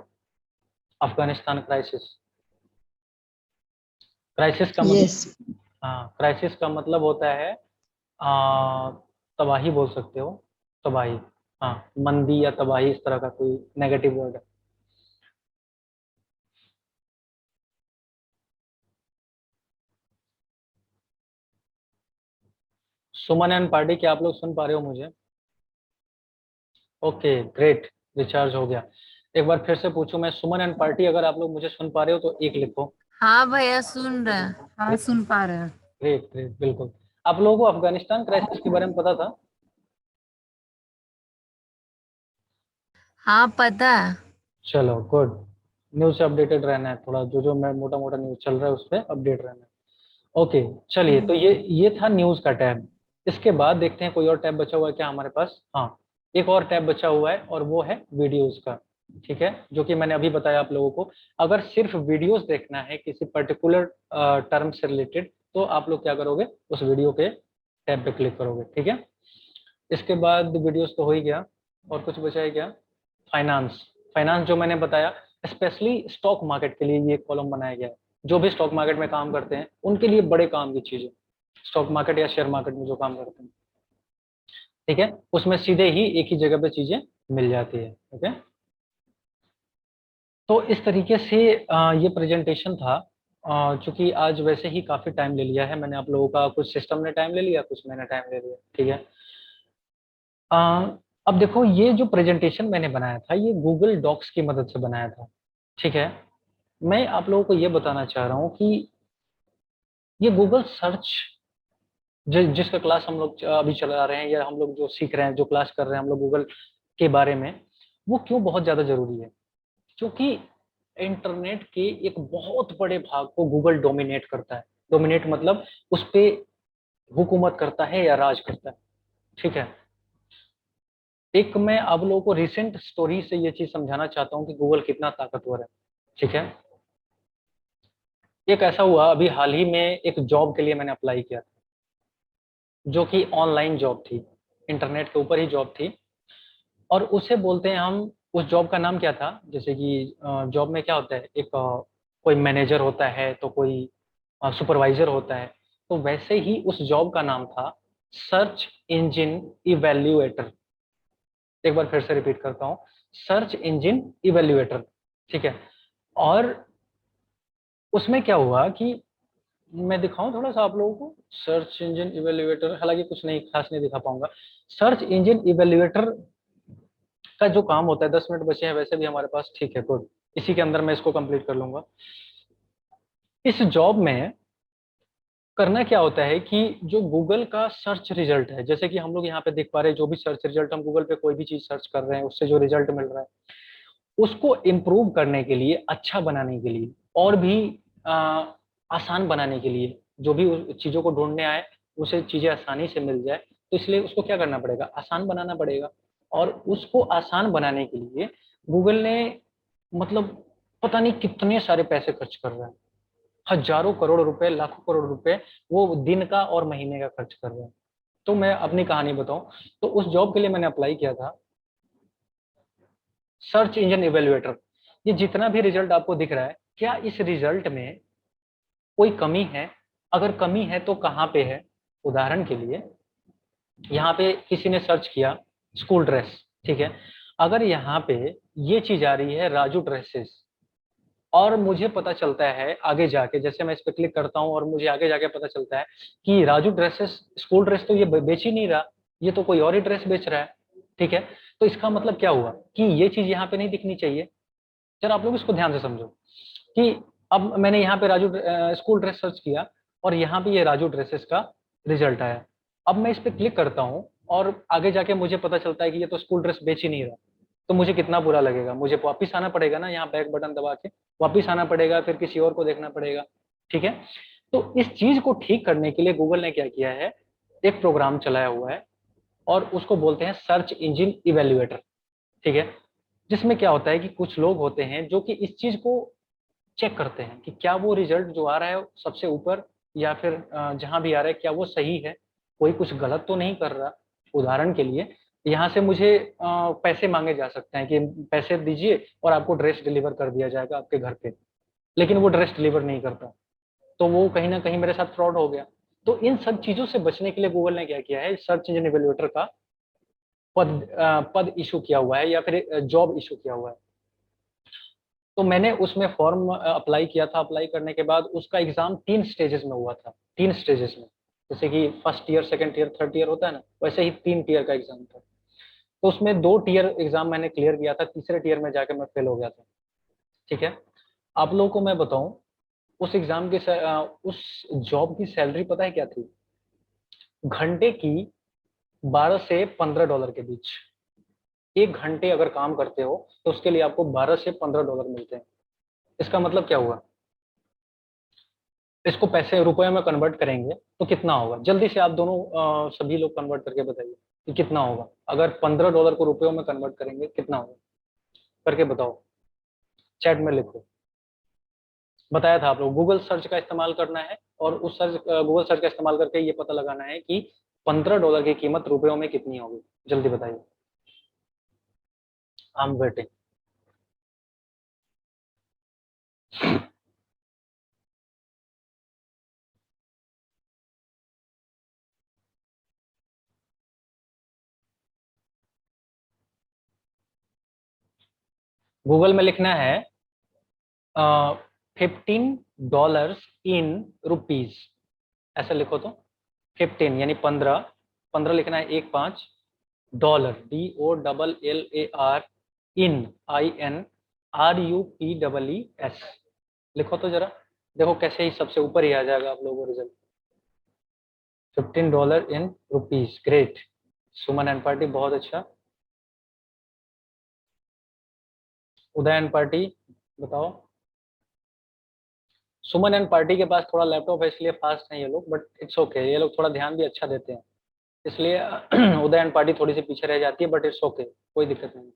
अफगानिस्तान क्राइसिस, क्राइसिस का मतलब, यस। हाँ, क्राइसिस का मतलब होता है आ, तबाही बोल सकते हो, तबाही। हाँ, मंदी या तबाही, इस तरह का कोई नेगेटिव वर्ड है। सुमन एंड पार्टी, क्या आप लोग सुन पा रहे हो मुझे? ओके, ग्रेट, रिचार्ज हो गया। एक बार फिर से पूछूं मैं, सुमन एंड पार्टी, अगर आप लोग मुझे सुन पा रहे हो तो एक लिखो। हाँ भैया सुन रहे हैं, हाँ सुन पा रहे हैं। ग्रेट ग्रेट, बिल्कुल। आप लोगों को अफगानिस्तान क्राइसिस के बारे में पता था? हाँ पता है। चलो गुड, न्यूज से अपडेटेड रहना है थोड़ा, जो जो मैं मोटा मोटा न्यूज चल रहा है उस पर अपडेट रहना है। ओके, चलिए, तो ये था न्यूज का टैब। इसके बाद देखते हैं कोई और टैब बचा हुआ है क्या हमारे पास। हाँ, एक और टैब बचा हुआ है और वो है वीडियोस का, ठीक है, जो कि मैंने अभी बताया आप लोगों को। अगर सिर्फ वीडियोस देखना है किसी पर्टिकुलर टर्म से रिलेटेड, तो आप लोग क्या करोगे, उस वीडियो के टैब पे क्लिक करोगे, ठीक है। इसके बाद वीडियोस तो हो ही गया, और कुछ बचा है क्या? फाइनेंस, फाइनेंस जो मैंने बताया, स्पेशली स्टॉक मार्केट के लिए ये कॉलम बनाया गया है। जो भी स्टॉक मार्केट में काम करते हैं उनके लिए बड़े काम की चीज है, स्टॉक मार्केट या शेयर मार्केट में जो काम करते हैं, ठीक है, उसमें सीधे ही एक ही जगह पे चीजें मिल जाती है, ठीक है। तो इस तरीके से ये प्रेजेंटेशन था। चूंकि आज वैसे ही काफी टाइम ले लिया है मैंने आप लोगों का, कुछ सिस्टम ने टाइम ले लिया, कुछ मैंने टाइम ले लिया, ठीक है। अ, अब देखो, ये जो प्रेजेंटेशन मैंने बनाया था ये गूगल डॉक्स की मदद से बनाया था, ठीक है। मैं आप लोगों को ये बताना चाह रहा हूँ कि ये गूगल सर्च, जिसका क्लास हम लोग अभी चला रहे हैं, या हम लोग जो सीख रहे हैं, जो क्लास कर रहे हैं हम लोग गूगल के बारे में, वो क्यों बहुत ज्यादा जरूरी है? क्योंकि इंटरनेट के एक बहुत बड़े भाग को गूगल डोमिनेट करता है। डोमिनेट मतलब उस पे हुकूमत करता है या राज करता है, ठीक है। एक मैं आप लोगों को रिसेंट स्टोरी से ये चीज समझाना चाहता हूँ कि गूगल कितना ताकतवर है, ठीक है। एक ऐसा हुआ अभी हाल ही में, एक जॉब के लिए मैंने अप्लाई किया था, जो कि ऑनलाइन जॉब थी, इंटरनेट के ऊपर ही जॉब थी। और उसे बोलते हैं हम, उस जॉब का नाम क्या था, जैसे कि जॉब में क्या होता है, एक कोई मैनेजर होता है तो कोई सुपरवाइजर होता है, तो वैसे ही उस जॉब का नाम था सर्च इंजन इवेल्युएटर। एक बार फिर से रिपीट करता हूँ, सर्च इंजन इवेल्युएटर, ठीक है। और उसमें क्या हुआ कि मैं दिखाऊं थोड़ा सा आप लोगों को, सर्च इंजन इवेल्युएटर, हालांकि कुछ नहीं खास नहीं दिखा पाऊंगा। सर्च इंजन इवेल्युएटर का जो काम होता है, 10 मिनट बचे हैं वैसे भी हमारे पास, ठीक है गुड, इसी के अंदर मैं इसको कंप्लीट कर लूंगा। इस जॉब में करना क्या होता है कि जो गूगल का सर्च रिजल्ट है, जैसे कि हम लोग यहाँ पे देख पा रहे हैं, जो भी सर्च रिजल्ट हम गूगल पे कोई भी चीज सर्च कर रहे हैं, उससे जो रिजल्ट मिल रहा है, उसको इम्प्रूव करने के लिए, अच्छा बनाने के लिए, और भी आसान बनाने के लिए, जो भी उस चीजों को ढूंढने आए उसे चीजें आसानी से मिल जाए, तो इसलिए उसको क्या करना पड़ेगा, आसान बनाना पड़ेगा। और उसको आसान बनाने के लिए गूगल ने, मतलब पता नहीं कितने सारे पैसे खर्च कर रहा है, हजारों करोड़ रुपए, लाखों करोड़ रुपए वो दिन का और महीने का खर्च कर रहे हैं। तो मैं अपनी कहानी बताऊं, तो उस जॉब के लिए मैंने अप्लाई किया था, सर्च इंजन इवेल्युएटर। ये जितना भी रिजल्ट आपको दिख रहा है, क्या इस रिजल्ट में कोई कमी है? अगर कमी है तो कहाँ पे है? उदाहरण के लिए यहाँ पे किसी ने सर्च किया स्कूल ड्रेस, ठीक है। अगर यहाँ पे ये चीज आ रही है राजू ड्रेसेस, और मुझे पता चलता है आगे जाके, जैसे मैं इस पर क्लिक करता हूँ और मुझे आगे जाके पता चलता है कि राजू ड्रेसेस स्कूल ड्रेस तो ये बेच ही नहीं रहा, ये तो कोई और ही ड्रेस बेच रहा है, ठीक है। तो इसका मतलब क्या हुआ कि ये चीज यहाँ पे नहीं दिखनी चाहिए। जरा आप लोग इसको ध्यान से समझो कि अब मैंने यहाँ पे राजू स्कूल ड्रेस सर्च किया और यहाँ पे ये राजू ड्रेसेस का रिजल्ट आया। अब मैं इस पे क्लिक करता हूँ और आगे जाके मुझे पता चलता है कि ये तो स्कूल ड्रेस बेच ही नहीं रहा, तो मुझे कितना बुरा लगेगा। मुझे वापिस आना पड़ेगा ना, यहाँ बैक बटन दबा के वापिस आना पड़ेगा, फिर किसी और को देखना पड़ेगा, ठीक है। तो इस चीज को ठीक करने के लिए गूगल ने क्या किया है, एक प्रोग्राम चलाया हुआ है और उसको बोलते हैं सर्च इंजन इवेल्युएटर, ठीक है। जिसमें क्या होता है कि कुछ लोग होते हैं जो कि इस चीज को चेक करते हैं कि क्या वो रिजल्ट जो आ रहा है सबसे ऊपर, या फिर जहां भी आ रहा है क्या वो सही है, कोई कुछ गलत तो नहीं कर रहा। उदाहरण के लिए यहाँ से मुझे पैसे मांगे जा सकते हैं कि पैसे दीजिए और आपको ड्रेस डिलीवर कर दिया जाएगा आपके घर पे, लेकिन वो ड्रेस डिलीवर नहीं करता, तो वो कहीं ना कहीं मेरे साथ फ्रॉड हो गया। तो इन सब चीजों से बचने के लिए गूगल ने क्या किया है, सर्च इंजन इवेल्युएटर का पद इशू किया हुआ है, या फिर जॉब इशू किया हुआ है। तो मैंने उसमें फॉर्म अप्लाई किया था। अप्लाई करने के बाद उसका एग्जाम 3 स्टेजेस में हुआ था, 3 स्टेजेस में, जैसे कि first year, second year, third year होता है ना, वैसे ही 3 टीयर का एग्जाम था। तो उसमें 2 टीयर एग्जाम मैंने क्लियर किया था, तीसरे टीयर में जाके मैं फेल हो गया था, ठीक है। आप लोगों को मैं बताऊं, उस एग्जाम की उस जॉब की सैलरी पता है क्या थी? घंटे की $12 से $15 के बीच। 1 घंटे अगर काम करते हो तो उसके लिए आपको $12 से $15 मिलते हैं। इसका मतलब क्या हुआ, इसको पैसे रुपए में कन्वर्ट करेंगे तो कितना होगा? जल्दी से आप दोनों सभी लोग कन्वर्ट करके बताइए कि कितना होगा। अगर $15 को रुपयों में कन्वर्ट करेंगे कितना होगा, करके बताओ, चैट में लिखो। बताया था आप लोग गूगल सर्च का इस्तेमाल करना है, और उस गूगल सर्च का इस्तेमाल करके ये पता लगाना है कि $15 की कीमत रुपयों में कितनी होगी। जल्दी बताइए, आई एम वेटिंग। गूगल में लिखना है $15 इन रुपीज, ऐसा लिखो तो 15 यानी 15, 15 लिखना है 15, डॉलर DOLLAR, इन INRUPEES लिखो तो जरा, देखो कैसे ही सबसे ऊपर ही आ जाएगा आप लोगों को result. $15 in rupees, great. Suman and party बहुत अच्छा। उदय एंड पार्टी बताओ। सुमन एंड पार्टी के पास थोड़ा लैपटॉप है इसलिए फास्ट है ये लोग, बट इट्स ओके, ये लोग थोड़ा ध्यान भी अच्छा देते हैं, इसलिए उदय एंड पार्टी थोड़ी सी पीछे रह जाती है, बट इट्स ओके, कोई दिक्कत नहीं।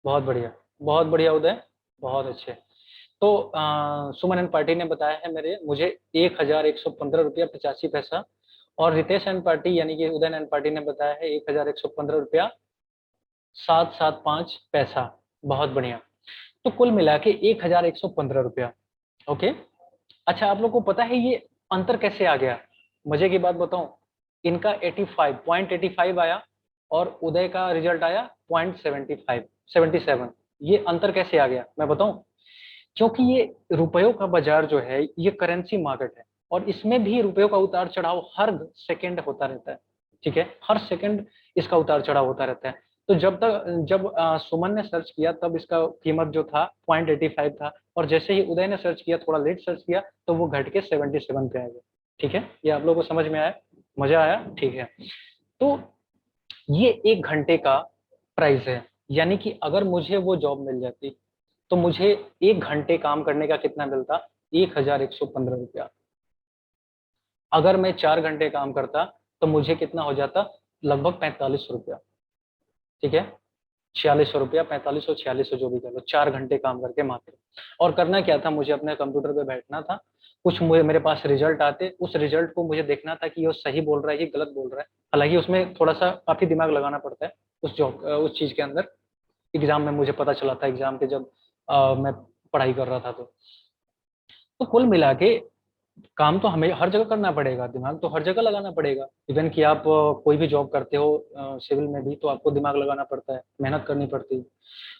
बहुत बढ़िया, बहुत बढ़िया उदय, बहुत अच्छे। तो सुमन एंड पार्टी ने बताया है मुझे 1115 रुपया 85 पैसा, और रितेश एंड पार्टी यानी कि उदयन एंड पार्टी ने बताया है 1115 रुपया 775 पैसा। बहुत बढ़िया। तो कुल मिला के 1115 रुपया। ओके, अच्छा आप लोग को पता है ये अंतर कैसे आ गया? मजे की बात बताऊं, इनका 85 आया और उदय का रिजल्ट आया 0.77। ये अंतर कैसे आ गया मैं बताऊं? क्योंकि ये रुपयों का बाजार जो है ये करेंसी मार्केट है, और इसमें भी रुपयों का उतार चढ़ाव हर सेकंड होता रहता है। ठीक है, हर सेकंड इसका उतार चढ़ाव होता रहता है। तो जब सुमन ने सर्च किया तब इसका कीमत जो था 0.85 था, और जैसे ही उदय ने सर्च किया, थोड़ा लेट सर्च किया, तो वो घट के 77 पे आ गया। ठीक है, ये आप लोगों को समझ में आया? मजा आया? ठीक है, तो ये 1 घंटे का प्राइस है, यानी कि अगर मुझे वो जॉब मिल जाती तो मुझे 1 घंटे काम करने का कितना मिलता? 1115 रुपया। अगर मैं 4 घंटे काम करता तो मुझे कितना हो जाता? लगभग 45 रुपया। ठीक है, 4600 रुपया, 4500 4600 जो भी कह लो, 4 घंटे काम करके मात्र। और करना क्या था, मुझे अपने कंप्यूटर पे बैठना था, कुछ मेरे पास रिजल्ट आते, उस रिजल्ट को मुझे देखना था कि ये सही बोल रहा है कि गलत बोल रहा है। हालांकि उसमें थोड़ा सा काफी दिमाग लगाना पड़ता है उस चीज के अंदर। एग्जाम में मुझे पता चला था, एग्जाम के जब मैं पढ़ाई कर रहा था तो कुल मिला के काम तो हमें हर जगह करना पड़ेगा, दिमाग तो हर जगह लगाना पड़ेगा। इवन कि आप कोई भी जॉब करते हो सिविल में भी, तो आपको दिमाग लगाना पड़ता है, मेहनत करनी पड़ती है।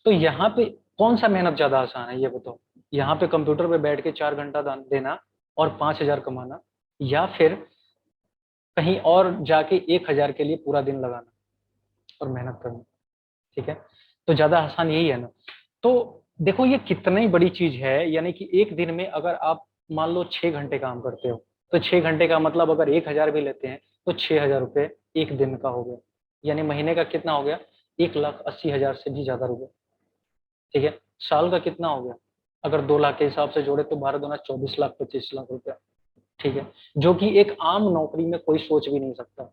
तो यहाँ पे कौन सा मेहनत ज्यादा आसान है ये बताओ? यहाँ पे कंप्यूटर पे बैठ के 4 घंटा देना और 5,000 कमाना, या फिर कहीं और जाके 1,000 के लिए पूरा दिन लगाना और मेहनत करना? ठीक है, तो ज्यादा आसान यही है ना। तो देखो ये कितनी बड़ी चीज है, यानी कि एक दिन में अगर आप मान लो 6 घंटे काम करते हो, तो 6 घंटे का मतलब अगर 1,000 भी लेते हैं तो 6,000 रुपये एक दिन का हो गया, यानी महीने का कितना हो गया? 1,80,000 से भी ज्यादा रुपये। ठीक है, साल का कितना हो गया? अगर 2 लाख के हिसाब से जोड़े तो 12 दूना 24 लाख 25 लाख रुपया। ठीक है, जो कि एक आम नौकरी में कोई सोच भी नहीं सकता।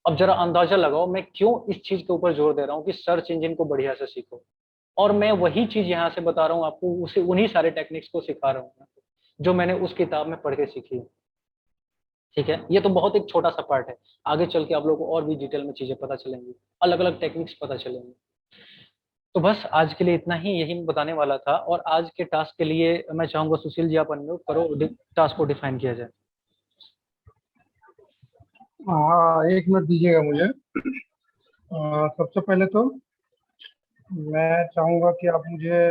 अब जरा अंदाजा लगाओ मैं क्यों इस चीज के ऊपर जोर दे रहा हूँ कि सर्च इंजन को बढ़िया से सीखो, और मैं वही चीज यहाँ से बता रहा हूँ आपको, उसे उन्हीं सारे टेक्निक्स को सिखा रहा हूँ जो मैंने उस किताब में पढ़ के सीखी है। ठीक है, ये तो बहुत एक छोटा सा पार्ट है, आगे चल के आप लोगों को और भी डिटेल में चीजें पता चलेंगी, अलग अलग टेक्निक्स पता चलेंगी। तो बस आज के लिए इतना ही, यही मैं बताने वाला था। और आज के टास्क के लिए मैं चाहूंगा सुशील जी आप अनम्यूट करो, टास्क को डिफाइन किया जाए। हाँ, 1 मिनट दीजिएगा मुझे। सबसे पहले तो मैं चाहूंगा कि आप मुझे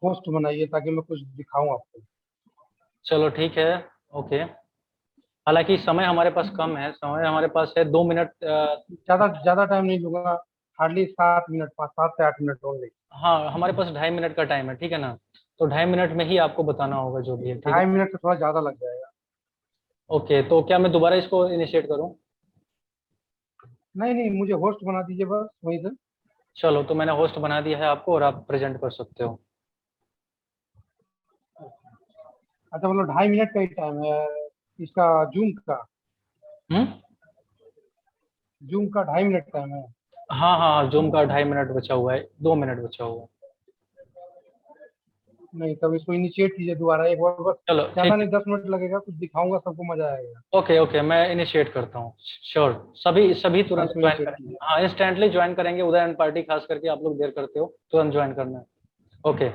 होस्ट बनाइए ताकि मैं कुछ दिखाऊं आपको। चलो ठीक है, ओके। हालांकि समय हमारे पास कम है, समय हमारे पास है 2 मिनट। ज्यादा ज्यादा टाइम नहीं लूंगा, हार्डली 7 मिनट, 7 से 8 मिनट ओनली। हाँ, हमारे पास 2.5 मिनट का टाइम है, ठीक है ना? तो 2.5 मिनट में ही आपको बताना होगा जो भी है, ठीक है? 2.5 मिनट से थोड़ा ज्यादा लग जाएगा। ओके, तो क्या मैं दोबारा इसको इनिशिएट करूं? नहीं नहीं, मुझे होस्ट बना दीजिए बस वहीं से। चलो, तो मैंने होस्ट बना दिया है आपको, और आप प्रेजेंट कर सकते हो। अच्छा, मतलब 2.5 मिनट का ही टाइम है इसका, हम्म, जूम का 2.5 मिनट टाइम है। हाँ हाँ, जूम का 2.5 मिनट बचा हुआ है, 2 मिनट बचा हुआ है। नहीं, तब इसको इनिशिएट कीजिए दोबारा एक बार बस। चलो ज्यादा ठीक नहीं, है, 10 मिनट लगेगा, कुछ दिखाऊंगा, सबको मजा आएगा। ओके ओके, मैं इनिशिएट करता हूँ। श्योर, सभी सभी तुरंत इसको ज्वाइन इनिशिएट करेंगे, कीजिए। हाँ इंस्टेंटली ज्वाइन करेंगे। उदयन पार्टी खास करके आप लोग देर करते हो, तुरंत ज्वाइन करना है। ओके।